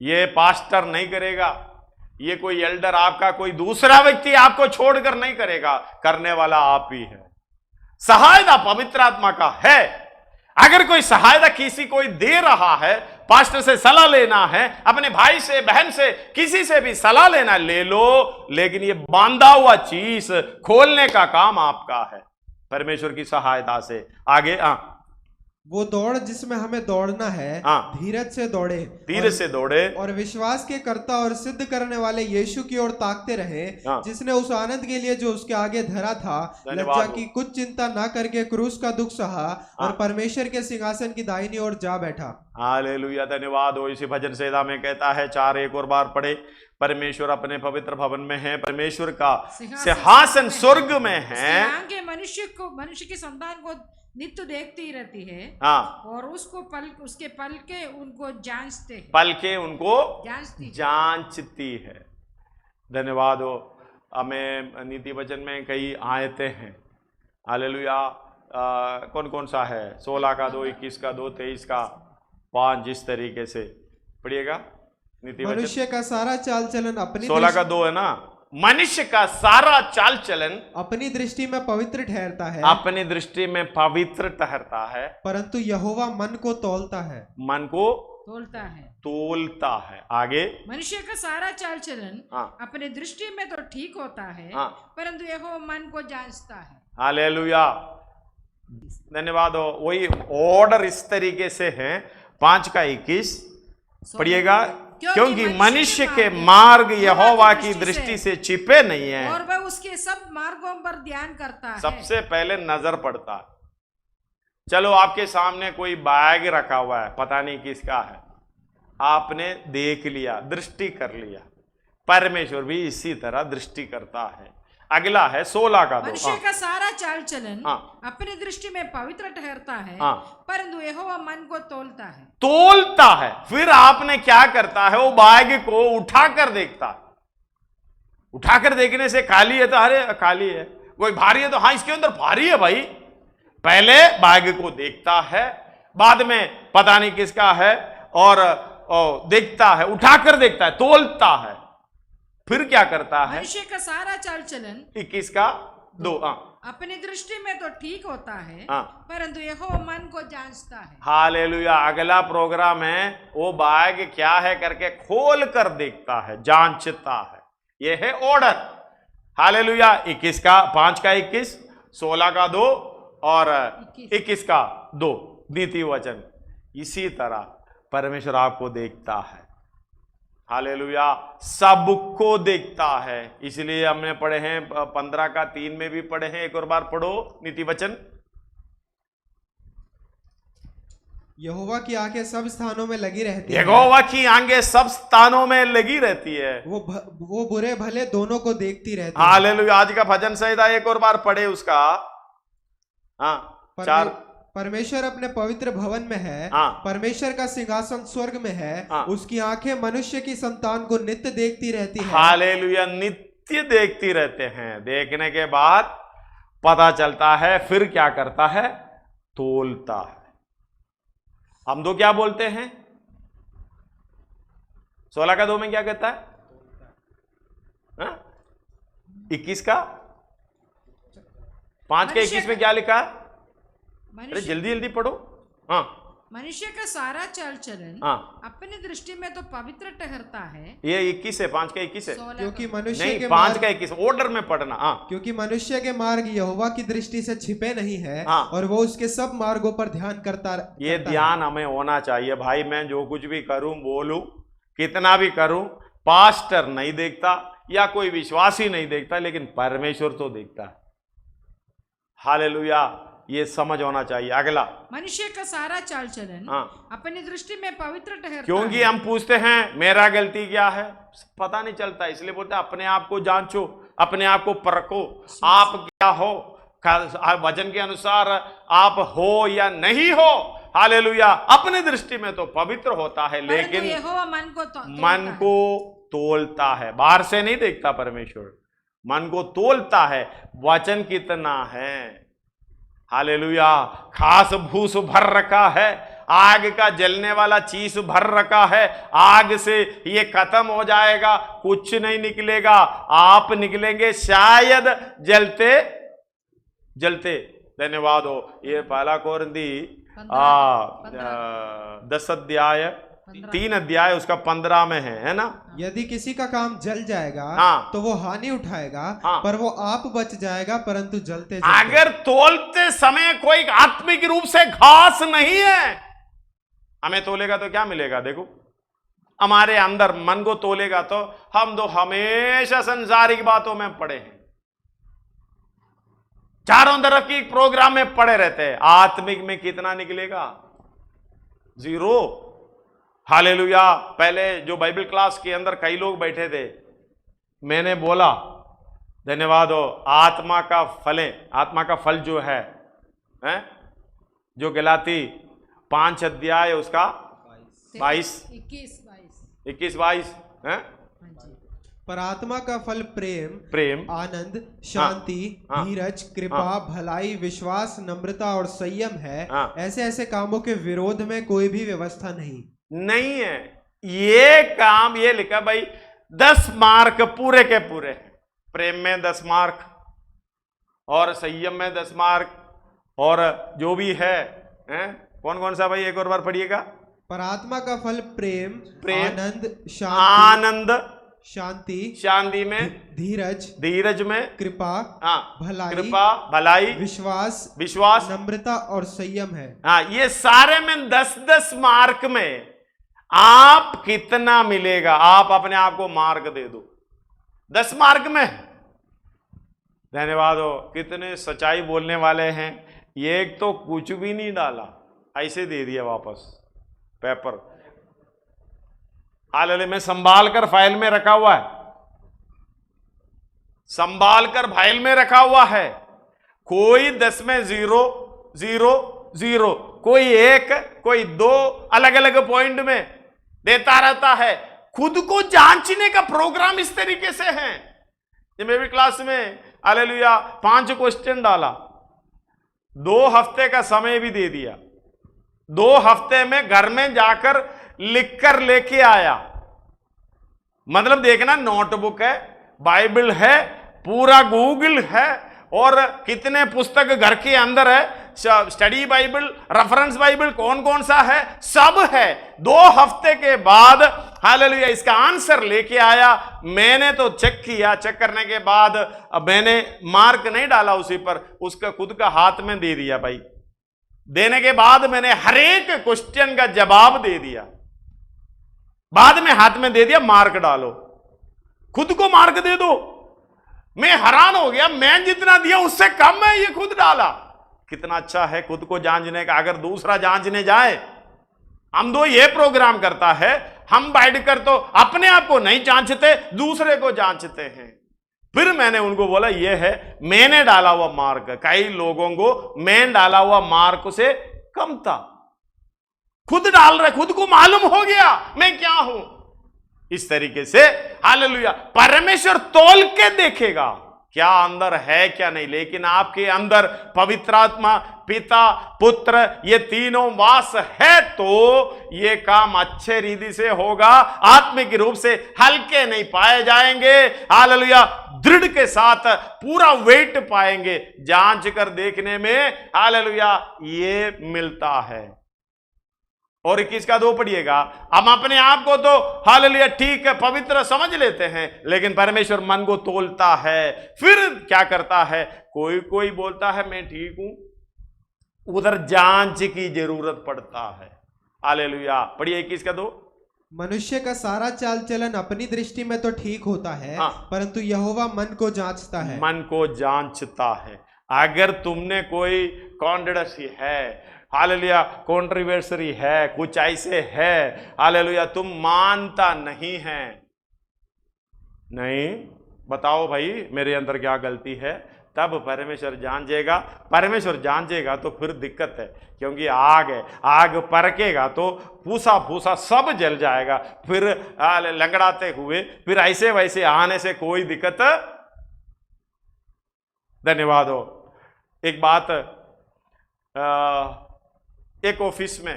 ये पास्टर नहीं करेगा, ये कोई एल्डर, आपका कोई दूसरा व्यक्ति आपको छोड़कर नहीं करेगा, करने वाला आप ही है। सहायता पवित्र आत्मा का है। अगर कोई सहायता किसी कोई दे रहा है, पास्टर से सलाह लेना है, अपने भाई से, बहन से, किसी से भी सलाह लेना, ले लो, लेकिन ये बांधा हुआ चीज खोलने का काम आपका है परमेश्वर की सहायता से। आगे वो दौड़ जिसमें हमें दौड़ना है, धीरज से दौड़े और विश्वास के कर्ता और सिद्ध करने वाले यीशु की ओर ताकते रहे, जिसने उस आनंद के लिए जो उसके आगे धरा था लज्जा की कुछ चिंता ना करके क्रूस का दुख सहा और परमेश्वर के सिंहासन की दाहिनी ओर जा बैठा। हालेलुया। धन्यवाद हो। इसी भजन संहिता में कहता है 4 एक और बार पढ़े, परमेश्वर अपने पवित्र भवन में है, परमेश्वर का सिंहासन स्वर्ग में है, मनुष्य की संतान को नित्य देखती ही रहती है, और उसको उसके पलके उनको जांचते हैं, पलके उनको जांचती है। धन्यवाद हो। हमें नीति वचन में कई आयतें हैं। हालेलुया। कौन कौन सा है? 16 का 2, 21 का 2, 23 का 5, जिस तरीके से पढ़िएगा नीति वचन। मनुष्य का सारा चाल चलन अपनी 16 का 2 है ना, मनुष्य का सारा चाल चलन अपनी दृष्टि में पवित्र ठहरता है, अपनी दृष्टि में पवित्र ठहरता है, परंतु यहोवा मन को तौलता है, मन को तोलता है। आगे, मनुष्य का सारा चाल चलन अपने दृष्टि में तो ठीक होता है, परंतु यहोवा मन को जांचता है। हालेलुया। धन्यवाद हो। वही ऑर्डर इस तरीके से है। 5 का 21 पढ़िएगा, क्योंकि मनुष्य के मार्ग यहोवा की दृष्टि से छिपे नहीं है, और वह उसके सब मार्गों पर ध्यान करता है। सबसे पहले नजर पड़ता है। चलो, आपके सामने कोई बैग रखा हुआ है, पता नहीं किसका है, आपने देख लिया, दृष्टि कर लिया। परमेश्वर भी इसी तरह दृष्टि करता है। अगला है 16 का 2, मनुष्य का सारा चाल चलन अपनी दृष्टि में पवित्र ठहरता है, परंतु यहोवा मन को तोलता है। फिर आपने क्या करता है? वो बैग को उठाकर देखता है। उठाकर देखने से खाली है तो अरे खाली है, कोई भारी है तो हाँ इसके अंदर भारी है भाई। पहले बैग को देखता है, बाद में पता नहीं किसका है, और देखता है, उठाकर देखता है, तोलता है। फिर क्या करता है? मनुष्य का सारा चाल चलन 21 का 2, अपनी दृष्टि में तो ठीक होता है, हाँ, परंतु यहोवा मन को जांचता है। हालेलुया। अगला प्रोग्राम है वो बाग क्या है करके खोल कर देखता है, जांचता है। ये है ऑर्डर। हालेलुया। 21 का 5 का 21, 16 का 2 और 21 का 2 नीति वचन। इसी तरह परमेश्वर आपको देखता है। हालेलुया। सबको देखता है। इसलिए हमने पढ़े हैं 15 का 3 में भी पढ़े हैं। एक और बार पढ़ो नीति वचन। यहोवा की आंखें सब स्थानों में लगी रहती है। यहोवा की आंखें सब स्थानों में लगी रहती है। वो बुरे भले दोनों को देखती रहती है। हालेलुया। आज का भजन संहिता एक और बार पढ़े उसका। हाँ, 4। परमेश्वर अपने पवित्र भवन में है। हाँ, परमेश्वर का सिंहासन स्वर्ग में है। हाँ, उसकी आंखें मनुष्य की संतान को नित्य देखती रहती है। हालेलुया। नित्य देखती रहते हैं। देखने के बाद पता चलता है, फिर क्या करता है? तोलता है। हम दो क्या बोलते हैं? 16 का 2 में क्या कहता है? 21 का 5 के 21 में क्या लिखा है? अरे जल्दी जल्दी पढ़ो। हाँ, मनुष्य का सारा चाल चलन हाँ, अपनी दृष्टि में तो पवित्र ठहरता है। ये 21 है, 5 का 21 है। क्योंकि मनुष्य नहीं, के 5 का 21 ऑर्डर में पढ़ना। हाँ, क्योंकि मनुष्य के मार्ग यहोवा की दृष्टि से छिपे नहीं है। हाँ, और वो उसके सब मार्गों पर ध्यान करता ये ध्यान हमें होना चाहिए। भाई मैं जो कुछ भी करूं, बोलूं, कितना भी करूं, पास्टर नहीं देखता या कोई विश्वासी नहीं देखता, लेकिन परमेश्वर तो देखता है। हालेलुया। ये समझ होना चाहिए। अगला, मनुष्य का सारा चाल चलन अपनी दृष्टि में पवित्र ठहरता। क्योंकि हम पूछते हैं मेरा गलती क्या है, पता नहीं चलता, इसलिए बोलते हैं अपने आप को जांचो, अपने आप को परखो, आप क्या हो, वचन के अनुसार आप हो या नहीं हो। हालेलुया। अपनी दृष्टि में तो पवित्र होता है, लेकिन यहोवा मन को तोलता है। बाहर से नहीं देखता परमेश्वर, मन को तोलता है। वचन कितना है, हालेलुया, खास भूस भर रखा है, आग का जलने वाला चीज भर रखा है। आग से ये खत्म हो जाएगा, कुछ नहीं निकलेगा, आप निकलेंगे शायद जलते जलते। धन्यवाद हो। ये पहला कोरिन्थी 10 अध्याय 3 अध्याय उसका 15 में है ना। यदि किसी का काम जल जाएगा तो वो हानि उठाएगा, पर वो आप बच जाएगा, परंतु जलते जलते। अगर तोलते समय कोई आत्मिक रूप से घास नहीं है, हमें तोलेगा तो क्या मिलेगा? देखो, हमारे अंदर मन को तोलेगा तो हम तो हमेशा संसारिक बातों में पड़े हैं, चारों तरफ की प्रोग्राम में पड़े रहते हैं। आत्मिक में कितना निकलेगा? 0। हालेलुया। पहले जो बाइबल क्लास के अंदर कई लोग बैठे थे, मैंने बोला, धन्यवाद हो, आत्मा का फल, आत्मा का फल जो है जो गलाती 5 अध्याय उसका 21-22 है। पर आत्मा का फल प्रेम, आनंद, शांति, धीरज, कृपा, भलाई, विश्वास, नम्रता और संयम है। ऐसे ऐसे कामों के विरोध में कोई भी व्यवस्था नहीं है। ये काम ये लिखा भाई 10 मार्क पूरे के पूरे। प्रेम में 10 मार्क और संयम में 10 मार्क और जो भी है कौन कौन सा भाई? एक और बार पढ़िएगा। पर आत्मा का फल प्रेम, आनंद, शांति में, धीरज में, कृपा, भलाई, विश्वास, नम्रता और संयम है। ये सारे में 10-10 मार्क में आप कितना मिलेगा? आप अपने आप को मार्क दे दो 10 मार्क में। धन्यवाद हो। कितने सच्चाई बोलने वाले हैं। एक तो कुछ भी नहीं डाला, ऐसे दे दिया वापस पेपर। हाल में संभाल कर फाइल में रखा हुआ है, संभाल कर फाइल में रखा हुआ है। कोई 10 में 0 0 0, कोई 1, कोई 2, अलग अलग पॉइंट में देता रहता है। खुद को जांचने का प्रोग्राम इस तरीके से है। मैं भी क्लास में हालेलुया 5 क्वेश्चन डाला, 2 हफ्ते का समय भी दे दिया। 2 हफ्ते में घर में जाकर लिखकर लेके आया। मतलब देखना, नोटबुक है, बाइबल है, पूरा गूगल है, और कितने पुस्तक घर के अंदर है, स्टडी बाइबल, रेफरेंस बाइबल, कौन कौन सा है, सब है। 2 हफ्ते के बाद हालेलुया इसका आंसर लेके आया। मैंने तो चेक किया, चेक करने के बाद अब मैंने मार्क नहीं डाला उसी पर, उसका खुद का हाथ में दे दिया भाई। देने के बाद मैंने हर एक क्वेश्चन का जवाब दे दिया, बाद में हाथ में दे दिया, मार्क डालो, खुद को मार्क दे दो। मैं हैरान हो गया, मैं जितना दिया उससे कम है, ये खुद डाला। कितना अच्छा है खुद को जांचने का। अगर दूसरा जांचने जाए, हम दो ये प्रोग्राम करता है, हम बैठकर तो अपने आप को नहीं जांचते, दूसरे को जांचते हैं। फिर मैंने उनको बोला ये है मैंने डाला हुआ मार्क, कई लोगों को मैं डाला हुआ मार्क से कम था। खुद डाल रहे, खुद को मालूम हो गया मैं क्या हूं। इस तरीके से हालेलुया परमेश्वर तौल के देखेगा क्या अंदर है क्या नहीं, लेकिन आपके अंदर पवित्र आत्मा, पिता, पुत्र ये तीनों वास है तो ये काम अच्छे रीति से होगा। आत्मिक रूप से हल्के नहीं पाए जाएंगे, हालेलुया दृढ़ के साथ पूरा वेट पाएंगे। जांच कर देखने में हालेलुया ये मिलता है। और 21 का 2 पढ़िएगा। हम अपने आप को तो हालेलुया ठीक है पवित्र समझ लेते हैं, लेकिन परमेश्वर मन को तोलता है। फिर क्या करता है, कोई कोई बोलता है मैं ठीक हूं, उधर जांच की जरूरत पड़ता है। हालेलुया पढ़िए 21 का 2। मनुष्य का सारा चाल चलन अपनी दृष्टि में तो ठीक होता है, परंतु यहोवा मन को जांचता है। मन को जांचता है। अगर तुमने कोई कॉन्ट्रोवर्सी है, हालेलुया कॉन्ट्रोवर्सी है, कुछ ऐसे है, हालेलुया तुम मानता नहीं है, नहीं बताओ भाई मेरे अंदर क्या गलती है, तब परमेश्वर जांचेगा। परमेश्वर जांचेगा तो फिर दिक्कत है, क्योंकि आग है, आग परकेगा तो फूसा फूसा सब जल जाएगा। फिर लंगड़ाते हुए फिर ऐसे वैसे आने से कोई दिक्कत। धन्यवाद हो। एक बात, एक ऑफिस में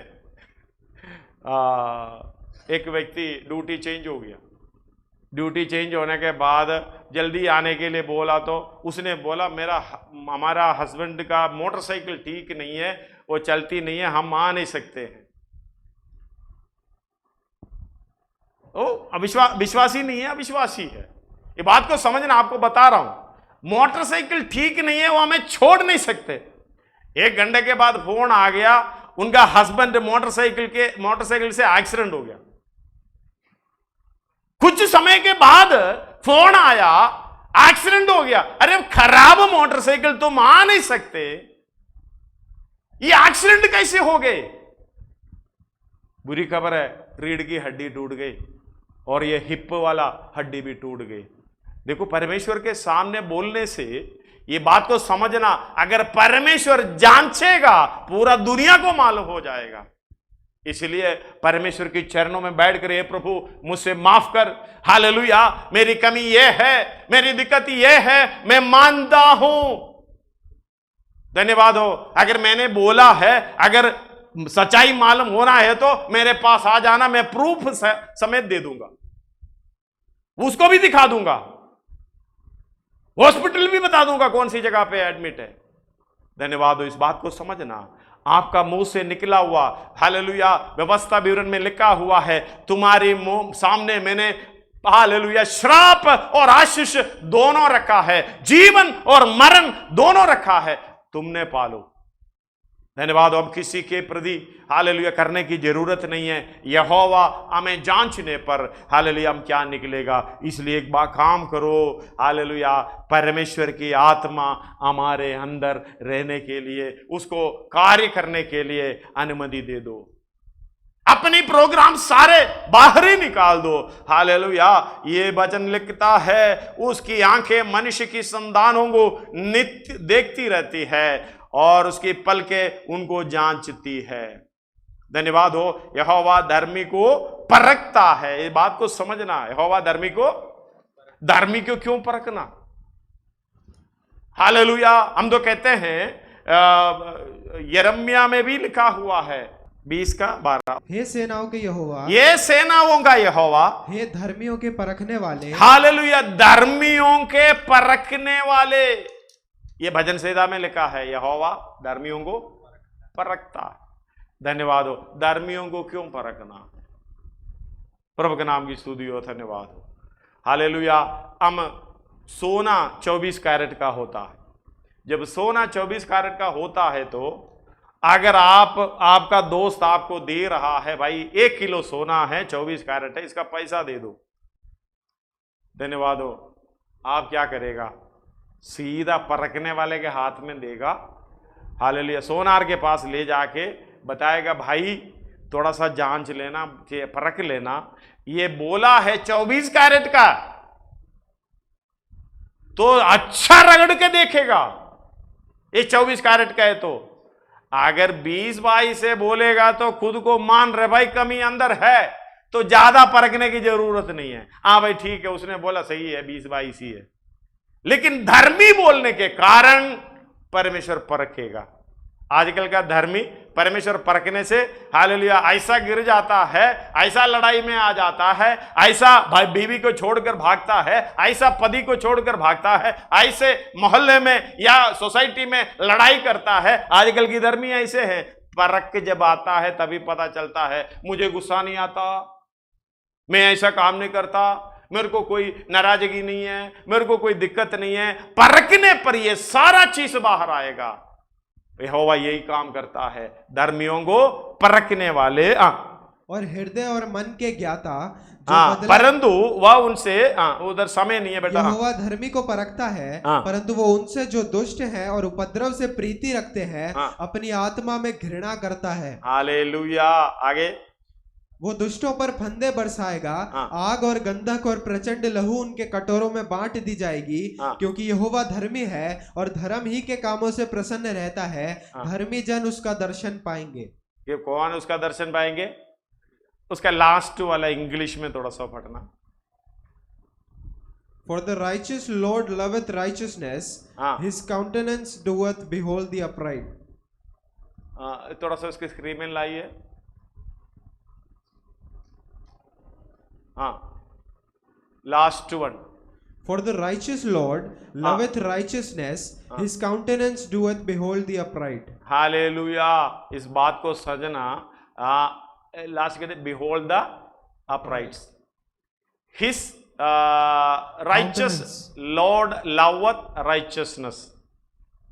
एक व्यक्ति ड्यूटी चेंज हो गया। ड्यूटी चेंज होने के बाद जल्दी आने के लिए बोला तो उसने बोला हमारा हस्बैंड का मोटरसाइकिल ठीक नहीं है, वो चलती नहीं है, हम आ नहीं सकते हैं। ओ विश्वासी नहीं है, अविश्वासी है। ये बात को समझना, आपको बता रहा हूं। मोटरसाइकिल ठीक नहीं है, वो हमें छोड़ नहीं सकते। 1 घंटे के बाद फोन आ गया, उनका हस्बैंड मोटरसाइकिल से एक्सीडेंट हो गया। कुछ समय के बाद फोन आया, एक्सीडेंट हो गया। अरे खराब मोटरसाइकिल तुम आ नहीं सकते, ये एक्सीडेंट कैसे हो गए? बुरी खबर है, रीढ़ की हड्डी टूट गई और ये हिप वाला हड्डी भी टूट गई। देखो परमेश्वर के सामने बोलने से ये बात को समझना, अगर परमेश्वर जांचेगा पूरा दुनिया को मालूम हो जाएगा। इसलिए परमेश्वर के चरणों में बैठकर हे प्रभु मुझसे माफ कर, हालेलुया मेरी कमी ये है, मेरी दिक्कत ये है, मैं मानता हूं। धन्यवाद हो। अगर मैंने बोला है, अगर सच्चाई मालूम होना है तो मेरे पास आ जाना, मैं प्रूफ समेत दे दूंगा, उसको भी दिखा दूंगा, हॉस्पिटल भी बता दूंगा कौन सी जगह पे एडमिट है। धन्यवाद हो। इस बात को समझना, आपका मुंह से निकला हुआ हालेलुया व्यवस्था विवरण में लिखा हुआ है, तुम्हारे मुंह सामने मैंने हालेलुया श्राप और आशीष दोनों रखा है, जीवन और मरण दोनों रखा है, तुमने पालो। धन्यवाद। अब किसी के प्रति हालेलुया करने की जरूरत नहीं है। यहोवा हमें जांचने पर हालेलुया हम क्या निकलेगा। इसलिए एक बार काम करो, हालेलुया परमेश्वर की आत्मा हमारे अंदर रहने के लिए, उसको कार्य करने के लिए अनुमति दे दो। अपनी प्रोग्राम सारे बाहर ही निकाल दो। हालेलुया ये वचन लिखता है, उसकी आंखें मनुष्य की संतानों को नित्य देखती रहती है और उसकी पलकें उनको जांचती है। धन्यवाद हो। यहोवा धर्मी को परखता है। ये बात को समझना, यहोवा धर्मी को क्यों परखना? हालेलुया। हम तो कहते हैं यिर्मयाह में भी लिखा हुआ है 20:12, हे सेनाओं के यहोवा, ये सेनाओं का यहोवा, हे धर्मियों के परखने वाले। हालेलुया धर्मियों के परखने वाले। ये भजन संहिता में लिखा है, यहोवा धर्मियों को परखता है। धन्यवाद हो। धर्मियों को क्यों परखना? प्रभु के नाम की स्तुति हो, धन्यवाद हो, हालेलुया। हम सोना 24 कैरेट का होता है। जब सोना 24 कैरेट का होता है तो अगर आपका दोस्त आपको दे रहा है, भाई 1 किलो सोना है 24 कैरेट है, इसका पैसा दे दो, धन्यवाद हो, आप क्या करेगा? सीधा परखने वाले के हाथ में देगा, हालेलुया। सोनार के पास ले जाके बताएगा, भाई थोड़ा सा जांच लेना, परख लेना, ये बोला है 24 कैरेट का, तो अच्छा रगड़ के देखेगा ये 24 कैरेट का है। तो अगर 20-22 से बोलेगा तो खुद को मान रहे भाई कमी अंदर है, तो ज्यादा परखने की जरूरत नहीं है। हाँ भाई ठीक है, उसने बोला सही है 20-22 ही है, लेकिन धर्मी बोलने के कारण परमेश्वर परखेगा। आजकल का धर्मी परमेश्वर परखने से हालेलुया ऐसा गिर जाता है, ऐसा लड़ाई में आ जाता है, ऐसा भाई बीवी को छोड़कर भागता है, ऐसा पति को छोड़कर भागता है, ऐसे मोहल्ले में या सोसाइटी में लड़ाई करता है। आजकल की धर्मी ऐसे हैं, परख के जब आता है तभी पता चलता है, मुझे गुस्सा नहीं आता, मैं ऐसा काम नहीं करता, मेरे को कोई नाराजगी नहीं है, मेरे को कोई दिक्कत नहीं है। परखने पर यह सारा चीज बाहर आएगा। यहोवा यही काम करता है, धर्मियों को परखने वाले और हृदय और मन के ज्ञाता, परंतु वह उनसे उधर समय नहीं है बेटा। यहोवा धर्मी को परखता है, परंतु वो उनसे जो दुष्ट हैं और उपद्रव से प्रीति रखते हैं अपनी आत्मा में घृणा करता है। हालेलुया। आगे, वो दुष्टों पर फंदे बरसाएगा, आग और गंधक और प्रचंड लहू उनके कटोरों में बांट दी जाएगी, क्योंकि यहोवा धर्मी है और धर्म ही के कामों से प्रसन्न रहता है। धर्मी जन उसका दर्शन पाएंगे। ये कौन उसका दर्शन पाएंगे? उसका लास्ट वाला इंग्लिश में थोड़ा सा पढ़ना। For the righteous Lord loveth righteousness, his countenance doeth behold the upright. थोड़ा सा उसके स्क्रीन में लाइए। Last one. For the righteous Lord loveth righteousness, his countenance doeth behold the upright. Hallelujah. इस बात को समझना, लास्ट कहते behold the upright. His righteous Lord loveth righteousness,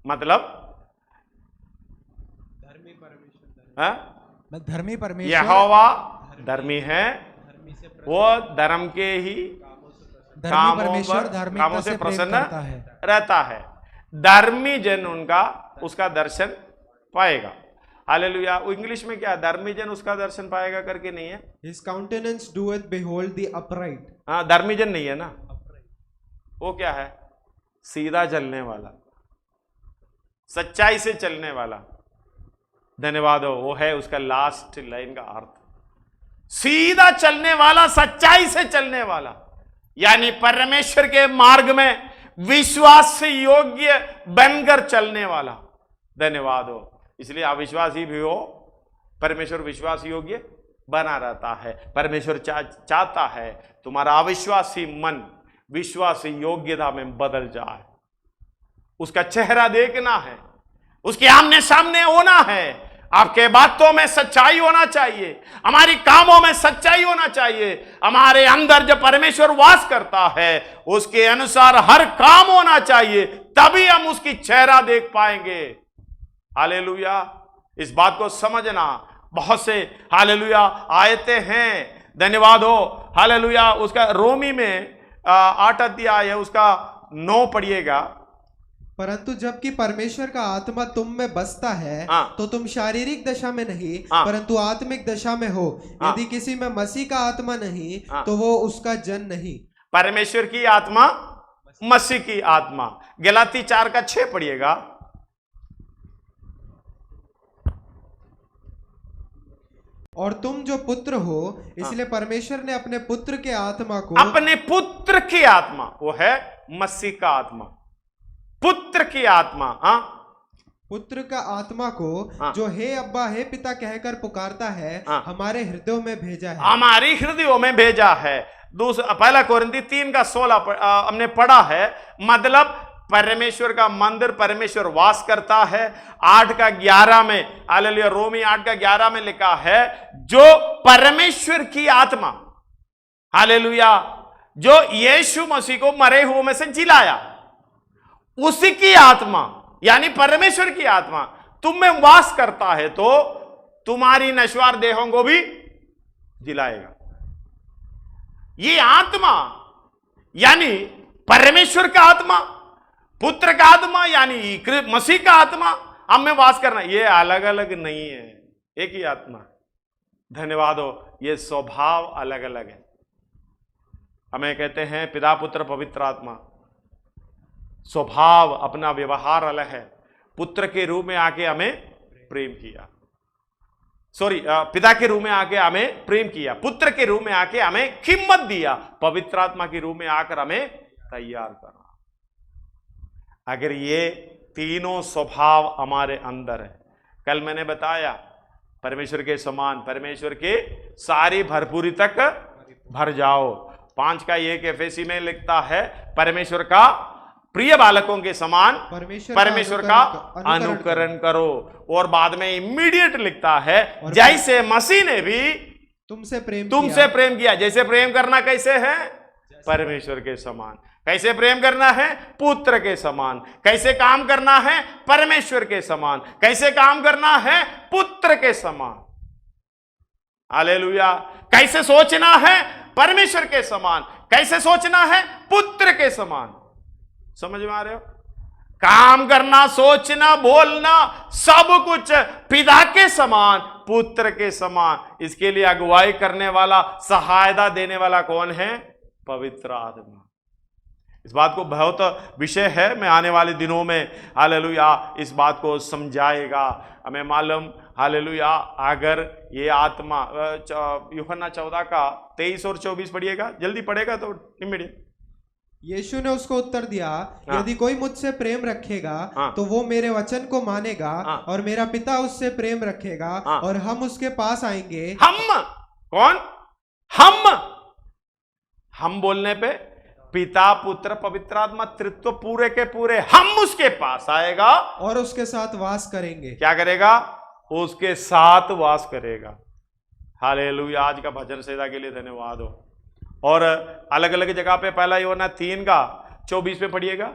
मतलब धर्मी परमेश्वर, यहोवा धर्मी है, वो धर्म के ही कामों से प्रसन्न रहता है। धर्मी जन उसका दर्शन पाएगा। हालेलुया। इंग्लिश में क्या, धर्मी जन उसका दर्शन पाएगा करके नहीं है, His countenance doeth behold the upright. हाँ, धर्मी जन नहीं है ना, वो क्या है? सीधा चलने वाला, सच्चाई से चलने वाला। धन्यवाद हो, वो है उसका लास्ट लाइन का अर्थ, सीधा चलने वाला, सच्चाई से चलने वाला, यानी परमेश्वर के मार्ग में विश्वास योग्य बनकर चलने वाला। धन्यवाद हो। इसलिए अविश्वासी भी हो, परमेश्वर विश्वास योग्य बना रहता है। परमेश्वर चाहता है तुम्हारा अविश्वासी मन विश्वास योग्यता में बदल जाए। उसका चेहरा देखना है, उसके आमने सामने होना है, आपके बातों में सच्चाई होना चाहिए, हमारी कामों में सच्चाई होना चाहिए। हमारे अंदर जब परमेश्वर वास करता है उसके अनुसार हर काम होना चाहिए, तभी हम उसकी चेहरा देख पाएंगे। हालेलुया। इस बात को समझना। बहुत से हालेलुया आयतें हैं, धन्यवाद हो, हालेलुया। उसका रोमी में 8 अध्याय है, उसका 9 पढ़िएगा। परंतु जबकि परमेश्वर का आत्मा तुम में बसता है तो तुम शारीरिक दशा में नहीं परंतु आत्मिक दशा में हो। यदि किसी में मसीह का आत्मा नहीं तो वो उसका जन नहीं। परमेश्वर की आत्मा, मसीह की आत्मा। गलाती 4:6 पढ़िएगा। और तुम जो पुत्र हो इसलिए परमेश्वर ने अपने पुत्र के आत्मा को, अपने पुत्र की आत्मा, वो है मसीह का आत्मा, पुत्र की आत्मा, पुत्र का आत्मा को जो हे अब्बा हे पिता कहकर पुकारता है हमारे हृदयों में भेजा है। हमारी हृदयों में भेजा है। 1 कोरिन्थी 3:16 हमने पढ़ा है। मतलब परमेश्वर का मंदिर, परमेश्वर वास करता है। 8:11 में, हालेलुया, रोमी 8:11 में लिखा है, जो परमेश्वर की आत्मा, हालेलुया, जो यीशु मसीह को मरे हुए में से जिलाया, उसी की आत्मा यानी परमेश्वर की आत्मा तुम में वास करता है तो तुम्हारी नश्वर देहों को भी जिलाएगा। ये आत्मा यानी परमेश्वर का आत्मा, पुत्र का आत्मा यानी मसीह का आत्मा हम में वास करना, ये अलग अलग नहीं है, एक ही आत्मा। धन्यवाद हो, ये स्वभाव अलग अलग है। हमें कहते हैं पिता पुत्र पवित्र आत्मा, स्वभाव अपना व्यवहार अलग है। पुत्र के रूप में आके हमें प्रेम किया, पिता के रूप में आके हमें प्रेम किया, पुत्र के रूप में आके हमें कीमत दिया, पवित्र आत्मा के रूप में आकर हमें तैयार करा। अगर ये तीनों स्वभाव हमारे अंदर है, कल मैंने बताया परमेश्वर के समान, परमेश्वर के सारी भरपूरी तक भर जाओ। 5:1 एफेसी में लिखता है, परमेश्वर का प्रिय बालकों के समान परमेश्वर का अनुकरण करो। और बाद में इमीडिएट लिखता है, जैसे मसीह ने भी तुमसे प्रेम किया। जैसे प्रेम करना कैसे है? परमेश्वर के समान। कैसे प्रेम करना है? पुत्र के समान। कैसे काम करना है? परमेश्वर के समान। कैसे काम करना है? पुत्र के समान। हालेलुया। कैसे सोचना है? परमेश्वर के समान। कैसे सोचना है? पुत्र के समान। समझ में आ रहे हो? काम करना, सोचना, बोलना, सब कुछ पिता के समान, पुत्र के समान। इसके लिए अगुवाई करने वाला, सहायता देने वाला कौन है? पवित्र आत्मा। इस बात को बहुत विषय है, मैं आने वाले दिनों में हालेलुया इस बात को समझाएगा। हमें मालूम, हालेलुया, अगर ये आत्मा, यूहन्ना 14:23 और 24 पढ़िएगा, जल्दी पढ़ेगा तो इमीडिएट। यीशु ने उसको उत्तर दिया, यदि कोई मुझसे प्रेम रखेगा तो वो मेरे वचन को मानेगा और मेरा पिता उससे प्रेम रखेगा और हम उसके पास आएंगे। हम कौन? हम बोलने पे पिता पुत्र पवित्र आत्मा त्रित्व पूरे के पूरे, हम उसके पास आएगा और उसके साथ वास करेंगे। क्या करेगा? उसके साथ वास करेगा। हालेलुया। आज का भजन सेवा के लिए धन्यवाद हो। और अलग अलग जगह पे, पहला यूहन्ना 3:24 पे पढ़िएगा।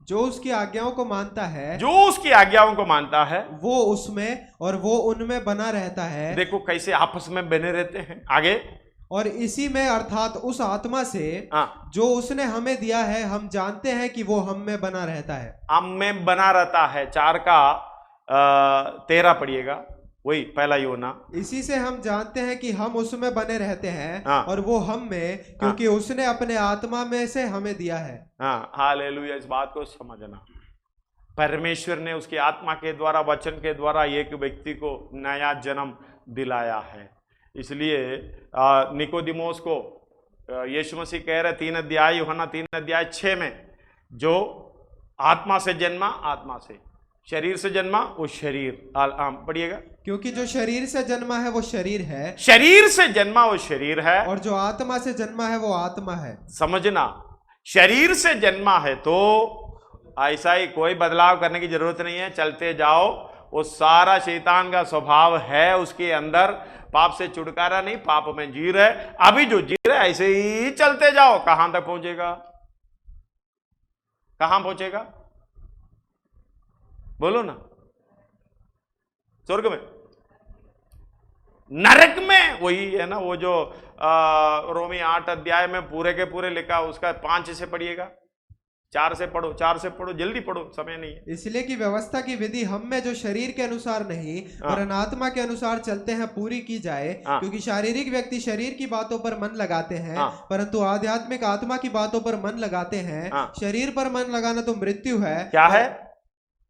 जो उसकी आज्ञाओं को मानता है, जो उसकी आज्ञाओं को मानता है, वो उसमें और वो उनमें बना रहता है। देखो कैसे आपस में बने रहते हैं। आगे, और इसी में अर्थात उस आत्मा से जो उसने हमें दिया है, हम जानते हैं कि वो हम में बना रहता है। हम में बना रहता है। 4:13 पढ़िएगा, वही पहला यूहन्ना। इसी से हम जानते हैं कि हम उसमें बने रहते हैं और वो हम में, क्योंकि उसने अपने आत्मा में से हमें दिया है। हालेलुया। इस बात को समझना, परमेश्वर ने उसकी आत्मा के द्वारा, वचन के द्वारा एक व्यक्ति को नया जन्म दिलाया है। इसलिए निकोदिमोस को यीशु मसीह कह रहे 3 यूहन्ना 3:6 में, जो आत्मा से जन्मा आत्मा से, शरीर से जन्मा वो शरीर। पढ़िएगा। क्योंकि जो शरीर से जन्मा है वो शरीर है, शरीर से जन्मा वो शरीर है, और जो आत्मा से जन्मा है वो आत्मा है। समझना, शरीर से जन्मा है तो ऐसा ही, कोई बदलाव करने की जरूरत नहीं है, चलते जाओ। वो सारा शैतान का स्वभाव है उसके अंदर, पाप से छुटकारा नहीं, पाप में जी रहे। अभी जो जी रहे ऐसे ही चलते जाओ। कहां तक पहुंचेगा? कहां पहुंचेगा? बोलो ना। स्वर्ग में, नरक में। वही है ना, वो जो रोमी 8 में पूरे के पूरे लिखा, उसका 5 से पढ़िएगा, 4 से पढ़ो, 4 से पढ़ो, जल्दी पढ़ो, समय नहीं है। इसलिए कि व्यवस्था की विधि हम में जो शरीर के अनुसार नहीं वरन आत्मा के अनुसार चलते हैं पूरी की जाए। क्योंकि शारीरिक व्यक्ति शरीर की बातों पर मन लगाते हैं, परंतु आध्यात्मिक आत्मा की बातों पर मन लगाते हैं। शरीर पर मन लगाना तो मृत्यु है। क्या है?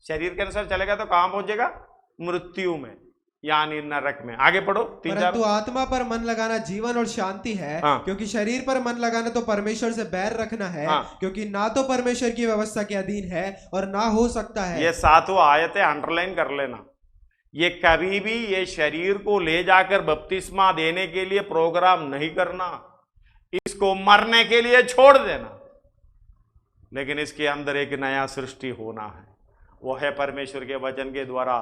शरीर के अनुसार चलेगा तो कहां पहुंचेगा? मृत्यु में, यानी नरक में। आगे पढ़ो। परंतु आत्मा पर मन लगाना जीवन और शांति है। क्योंकि शरीर पर मन लगाना तो परमेश्वर से बैर रखना है। क्योंकि ना तो परमेश्वर की व्यवस्था के अधीन है और ना हो सकता है। ये 7 आयतें अंडरलाइन कर लेना। ये कभी भी ये शरीर को ले जाकर बपतिस्मा देने के लिए प्रोग्राम नहीं करना। इस इसको मरने के लिए छोड़ देना, लेकिन इसके अंदर एक नया सृष्टि होना है। वो है परमेश्वर के वचन के द्वारा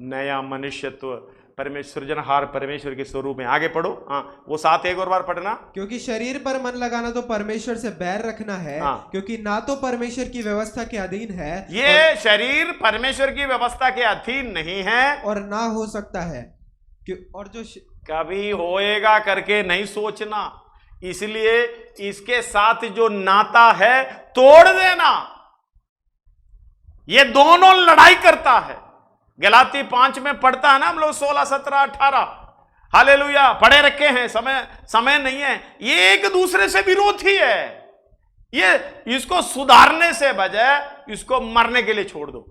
नया मनुष्यत्व, परमेश्वर सृजनहार परमेश्वर के स्वरूप में। आगे पढ़ो। हाँ, वो 7 एक और बार पढ़ना। क्योंकि शरीर पर मन लगाना तो परमेश्वर से बैर रखना है। हाँ। क्योंकि ना तो परमेश्वर की व्यवस्था के अधीन है, ये शरीर परमेश्वर की व्यवस्था के अधीन नहीं है और ना हो सकता है, और जो कभी होएगा करके नहीं सोचना। इसलिए इसके साथ जो नाता है तोड़ देना। ये दोनों लड़ाई करता है। गलाती 5 में पढ़ता है ना हम लोग, 16, 17, 18। हालेलुया, पढ़े रखे हैं, समय नहीं है। ये एक दूसरे से विरोधी है। ये इसको सुधारने से बजाय इसको मरने के लिए छोड़ दो।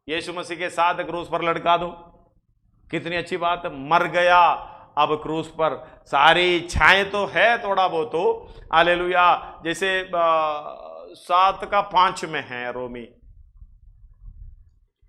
यीशु मसीह के साथ क्रूस पर लटका दो। कितनी अच्छी बात है, मर गया, अब क्रूस पर सारी इच्छाएं तो है थोड़ा बहुत तो। हालेलुया, जैसे 7:5 में है रोमी।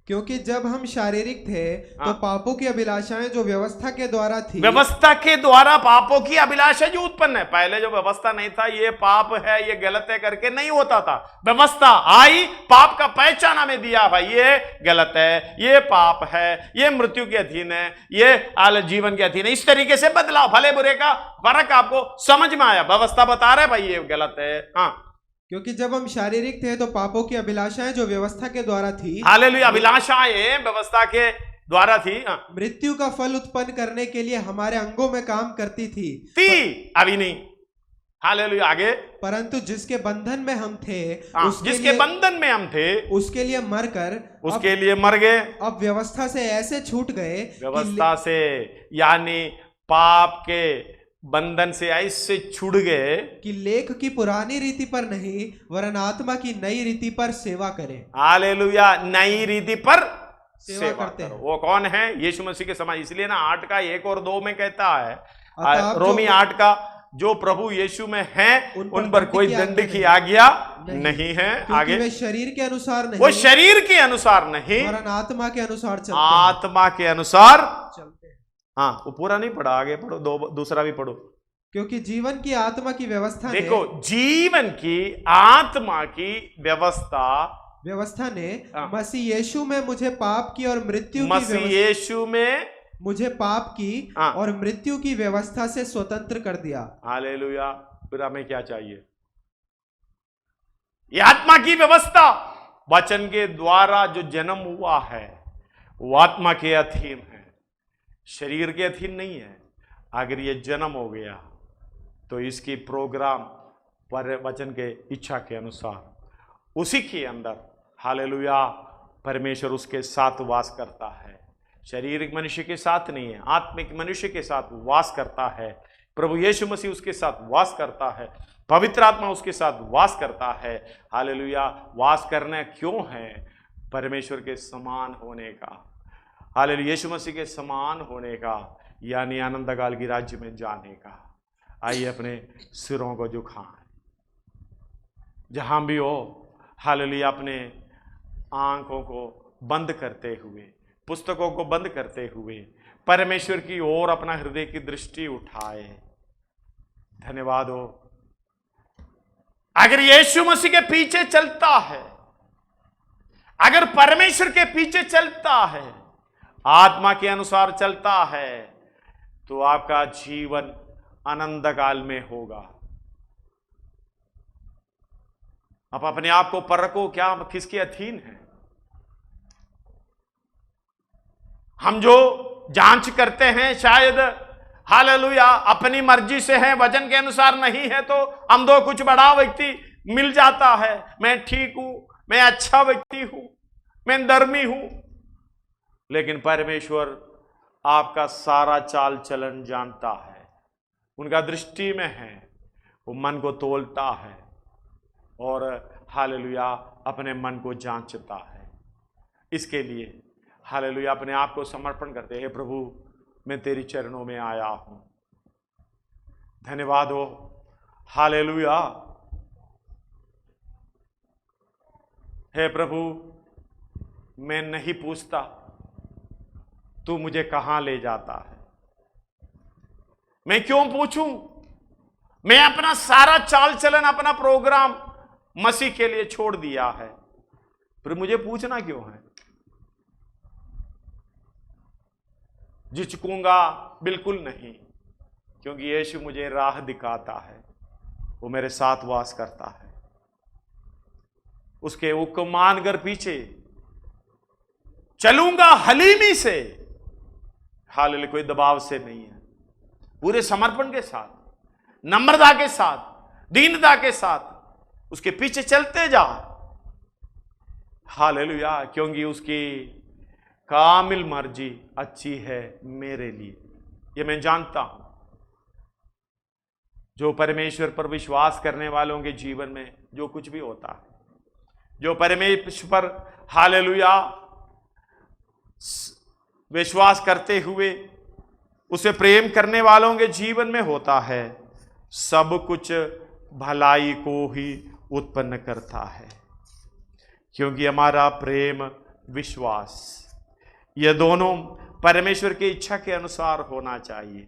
क्योंकि जब हम शारीरिक थे तो पापों की अभिलाषाएं जो व्यवस्था के द्वारा थी, व्यवस्था के द्वारा पापों की अभिलाषा जो उत्पन्न है। पहले जो व्यवस्था नहीं था, ये पाप है, ये गलत है करके नहीं होता था। व्यवस्था आई, पाप का पहचान हमें दिया, भाई ये गलत है, ये पाप है, ये मृत्यु के अधीन है, ये जीवन के अधीन है। इस तरीके से बदलाव, भले बुरे का फर्क आपको समझ में आया। व्यवस्था बता रहा है भाई ये गलत है। हाँ, क्योंकि जब हम शारीरिक थे तो पापों की अभिलाषाएं जो व्यवस्था के द्वारा थी, हालेलुया, अभिलाषाएं व्यवस्था के द्वारा थी, मृत्यु का फल उत्पन्न करने के लिए हमारे अंगों में काम करती थी। अभी नहीं। हालेलुया, आगे। परंतु जिसके बंधन में हम थे, जिसके बंधन में हम थे, उसके लिए मरकर, उसके लिए मर गए। अब व्यवस्था से ऐसे छूट गए, व्यवस्था से यानी पाप के बंधन से ऐसे छूट गए कि लेख की पुरानी रीति पर नहीं वरन आत्मा की नई रीति पर सेवा करें। हालेलुया, नई रीति पर सेवा करते हैं। वो कौन है? यीशु मसीह के समान। इसलिए ना 8 का 1 और 2 में कहता है, रोमी 8 का, जो प्रभु यीशु में हैं उन पर कोई दंड की आज्ञा नहीं है। आगे, वे शरीर के अनुसार नहीं, वो शरीर के अनुसार नहीं वरन आत्मा के अनुसार चलते हैं। आत्मा के अनुसार चलते। हाँ, वो पूरा नहीं पढ़ा, आगे पढ़ो, दूसरा भी पढ़ो। क्योंकि जीवन की आत्मा की व्यवस्था, देखो, जीवन की आत्मा की व्यवस्था ने मसीह यीशु में मुझे पाप की और मृत्यु की, मसीह यीशु में मुझे पाप की और मृत्यु की व्यवस्था से स्वतंत्र कर दिया। हालेलुया। फिर हमें क्या चाहिए? ये आत्मा की व्यवस्था, वचन के द्वारा जो जन्म हुआ है वो आत्मा के अधीन है, शरीर के अधीन नहीं है। अगर ये जन्म हो गया तो इसकी प्रोग्राम पर वचन के इच्छा के अनुसार उसी के अंदर, हालेलुया, परमेश्वर उसके साथ वास करता है। शारीरिक मनुष्य के साथ नहीं है, आत्मिक मनुष्य के साथ वास करता है। प्रभु यीशु मसीह उसके साथ वास करता है, पवित्र आत्मा उसके साथ वास करता है। हालेलुया। वास करना क्यों है? परमेश्वर के समान होने का, हालेलुया, यीशु मसीह के समान होने का, यानी आनंद काल की राज्य में जाने का। आइए अपने सिरों को झुकाएं, जहां भी हो। हालेलुया, अपने आंखों को बंद करते हुए, पुस्तकों को बंद करते हुए परमेश्वर की ओर अपना हृदय की दृष्टि उठाए। धन्यवाद हो। अगर यीशु मसीह के पीछे चलता है, अगर परमेश्वर के पीछे चलता है, आत्मा के अनुसार चलता है, तो आपका जीवन आनंद काल में होगा। आप अपने आप को परखो, क्या हम किसके अधीन हैं? हम जो जांच करते हैं शायद, हालेलुया, अपनी मर्जी से है, वचन के अनुसार नहीं है, तो हम दो कुछ बड़ा व्यक्ति मिल जाता है, मैं ठीक हूं, मैं अच्छा व्यक्ति हूं, मैं धर्मी हूं। लेकिन परमेश्वर आपका सारा चाल चलन जानता है, उनका दृष्टि में है, वो मन को तोलता है और हालेलुया अपने मन को जांचता है। इसके लिए हालेलुया अपने आप को समर्पण करते हैं। प्रभु, मैं तेरी चरणों में आया हूं, धन्यवाद हो। हालेलुया। हे प्रभु, मैं नहीं पूछता तू मुझे कहां ले जाता है, मैं क्यों पूछूं? मैं अपना सारा चाल चलन, अपना प्रोग्राम मसीह के लिए छोड़ दिया है, फिर मुझे पूछना क्यों है? झिझकूंगा बिल्कुल नहीं, क्योंकि यीशु मुझे राह दिखाता है, वो मेरे साथ वास करता है, उसके हुक्म मानकर पीछे चलूंगा हलीमी से, हालेलुया, कोई दबाव से नहीं है, पूरे समर्पण के साथ, नम्रता के साथ, दीनता के साथ उसके पीछे चलते जा, हालेलुया, क्योंकि उसकी कामिल मर्जी अच्छी है मेरे लिए, ये मैं जानता हूं। जो परमेश्वर पर विश्वास करने वालों के जीवन में जो कुछ भी होता है, जो परमेश्वर पर हालेलुया विश्वास करते हुए उसे प्रेम करने वालों के जीवन में होता है, सब कुछ भलाई को ही उत्पन्न करता है, क्योंकि हमारा प्रेम, विश्वास, ये दोनों परमेश्वर की इच्छा के अनुसार होना चाहिए।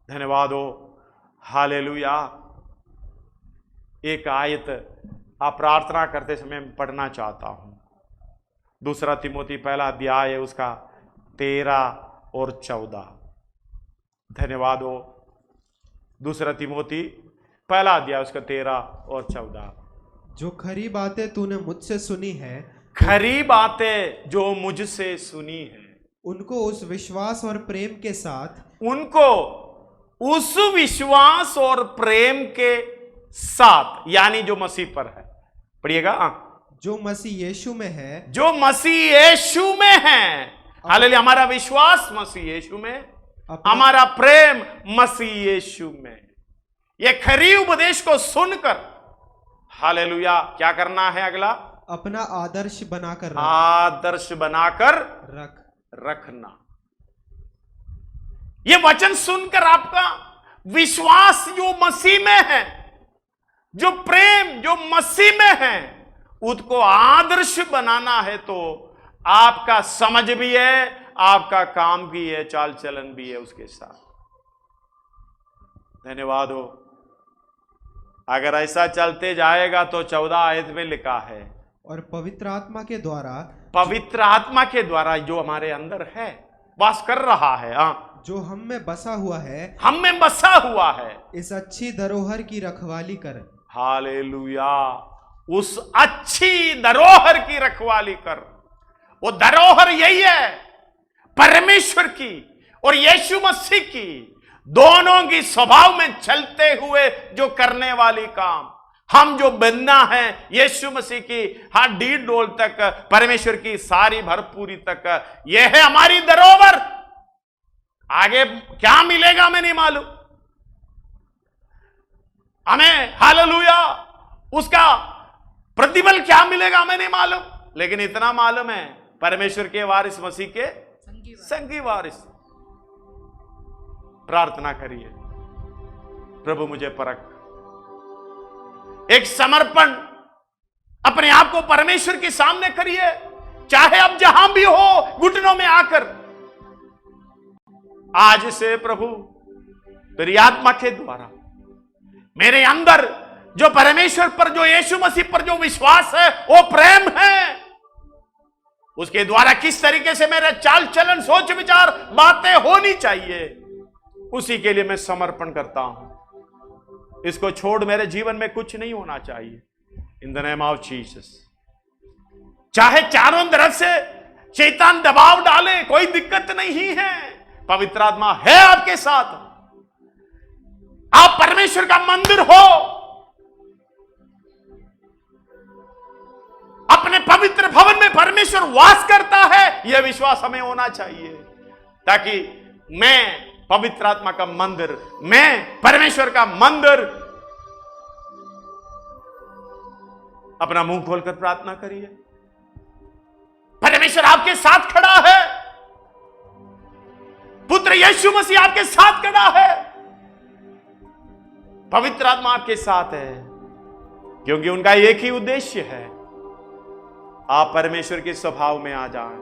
धन्यवाद हो, हालेलुया। एक आयत आप प्रार्थना करते समय पढ़ना चाहता हूं, 2 तिमोथी 1 अध्याय उसका 13 और 14। धन्यवाद हो, 2 तिमोथी 1 अध्याय उसका 13 और 14। जो खरी बातें तूने मुझसे सुनी है, खरी बातें जो मुझसे सुनी है, उनको उस विश्वास और प्रेम के साथ, उनको उस विश्वास और प्रेम के साथ, यानी जो मसीह पर है, पढ़िएगा, जो मसीह यीशु में है, जो मसीह यीशु में है, हालेलुया, हमारा विश्वास मसीह यीशु में, हमारा प्रेम मसीह यीशु में, ये खरी उपदेश को सुनकर, हालेलुया, क्या करना है? अगला, अपना आदर्श बनाकर रखना। ये वचन सुनकर आपका विश्वास जो मसीह में है, जो प्रेम जो मसीह में है, उसको आदर्श बनाना है, तो आपका समझ भी है, आपका काम भी है, चाल चलन भी है उसके साथ। धन्यवाद हो। अगर ऐसा चलते जाएगा तो 14 आयत में लिखा है, और पवित्र आत्मा के द्वारा जो हमारे अंदर है, वास कर रहा है, जो हम में बसा हुआ है, इस अच्छी धरोहर की रखवाली कर। हालेलुया, उस अच्छी धरोहर की रखवाली कर। वो धरोहर यही है, परमेश्वर की और यीशु मसीह की, दोनों की स्वभाव में चलते हुए जो करने वाली काम, हम जो बनना है यीशु मसीह की हड्डी डोल तक, परमेश्वर की सारी भरपूरी तक, यह है हमारी धरोहर। आगे क्या मिलेगा हमें नहीं मालूम, हमें हालेलुया उसका प्रतिफल क्या मिलेगा हमें नहीं मालूम, लेकिन इतना मालूम है, परमेश्वर के वारिस, मसीह के संगी वारिस। प्रार्थना करिए, प्रभु मुझे परख, एक समर्पण अपने आप को परमेश्वर के सामने करिए, चाहे अब जहां भी हो, घुटनों में आकर आज से प्रभु तेरी आत्मा के द्वारा मेरे अंदर जो परमेश्वर पर, जो यीशु मसीह पर जो विश्वास है, वो प्रेम है, उसके द्वारा किस तरीके से मेरे चाल चलन, सोच विचार, बातें होनी चाहिए, उसी के लिए मैं समर्पण करता हूं। इसको छोड़ मेरे जीवन में कुछ नहीं होना चाहिए। In the name of Jesus. चाहे चारों तरफ से शैतान दबाव डाले, कोई दिक्कत नहीं है, पवित्र आत्मा है आपके साथ, आप परमेश्वर का मंदिर हो, अपने पवित्र भवन में परमेश्वर वास करता है, यह विश्वास हमें होना चाहिए, ताकि मैं पवित्र आत्मा का मंदिर, मैं परमेश्वर का मंदिर। अपना मुंह खोलकर प्रार्थना करिए, परमेश्वर आपके साथ खड़ा है, पुत्र यीशु मसीह आपके साथ खड़ा है, पवित्र आत्मा आपके साथ है, क्योंकि उनका एक ही उद्देश्य है, आप परमेश्वर के स्वभाव में आ जाएं,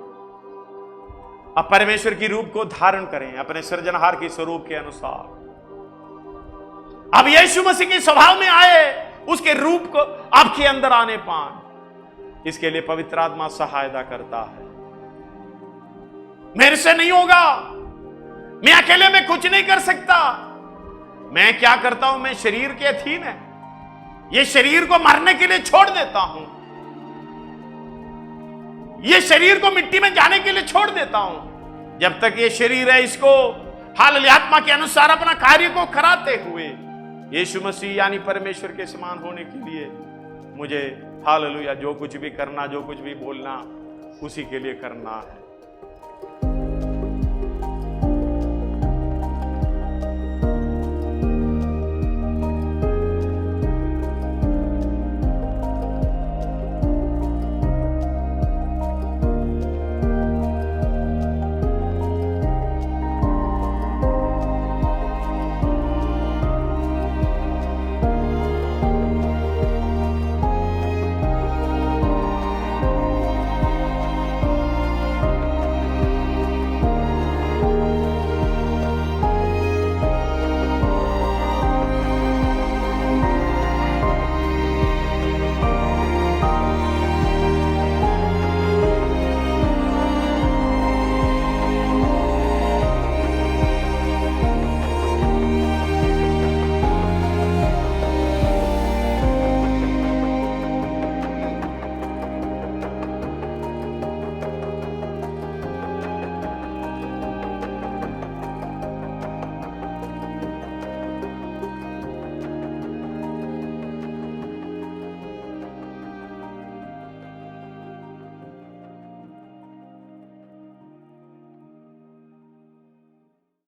आप परमेश्वर की रूप को धारण करें, अपने सृजनहार के स्वरूप के अनुसार। अब यीशु मसीह के स्वभाव में आए, उसके रूप को आपके अंदर आने पाए। इसके लिए पवित्र आत्मा सहायता करता है। मेरे से नहीं होगा, मैं अकेले में कुछ नहीं कर सकता। मैं क्या करता हूं, मैं शरीर के अधीन है, ये शरीर को मरने के लिए छोड़ देता हूं, ये शरीर को मिट्टी में जाने के लिए छोड़ देता हूं। जब तक ये शरीर है, इसको हालेलुया आत्मा के अनुसार अपना कार्य को कराते हुए यीशु मसीह यानी परमेश्वर के समान होने के लिए मुझे हालेलुया जो कुछ भी करना, जो कुछ भी बोलना, उसी के लिए करना है।